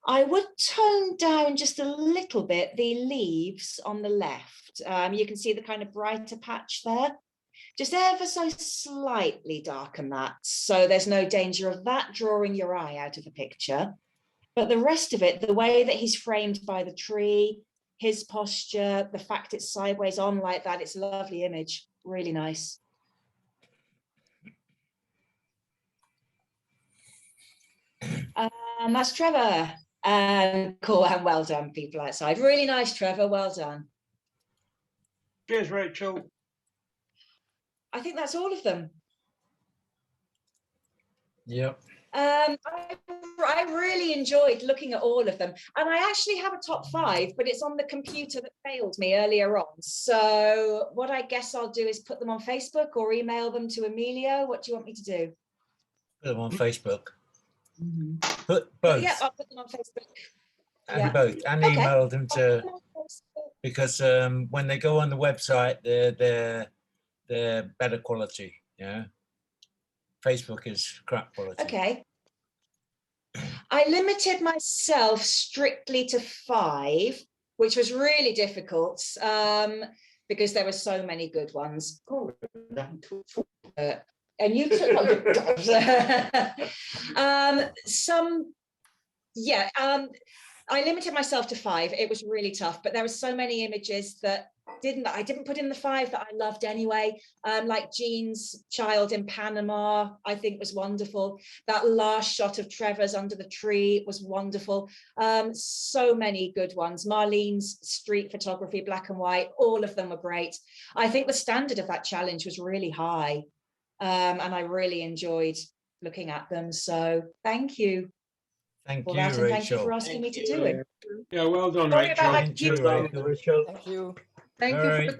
I would tone down just a little bit the leaves on the left. You can see the kind of brighter patch there. Just ever so slightly darken that, so there's no danger of that drawing your eye out of the picture. But the rest of it, the way that he's framed by the tree, his posture, the fact it's sideways on like that, it's a lovely image, really nice. And that's Trevor. Cool, and well done, people outside. Really nice, Trevor, well done. Cheers, Rachel. I think that's all of them. Yep. I really enjoyed looking at all of them, and I actually have a top 5, but it's on the computer that failed me earlier on. So what I guess I'll do is put them on Facebook or email them to Emilio. What do you want me to do? Put them on Facebook. Put both. Yeah, I'll put them on Facebook. And both, and Okay. email them to, because when they go on the website, they're better quality. Yeah. Facebook is crap quality. Okay. I limited myself strictly to 5, which was really difficult because there were so many good ones. And you took I limited myself to 5. It was really tough, but there were so many images that I didn't put in the 5 that I loved anyway. Like Jean's child in Panama, I think was wonderful. That last shot of Trevor's under the tree was wonderful. So many good ones. Marlene's street photography, black and white, all of them were great. I think the standard of that challenge was really high. And I really enjoyed looking at them. So thank you. Thank for you, that, and Rachel. thank you for asking me to do it. Yeah, well done, Sorry Rachel. about my computer. Rachel. Thank you. Thank All you for right. the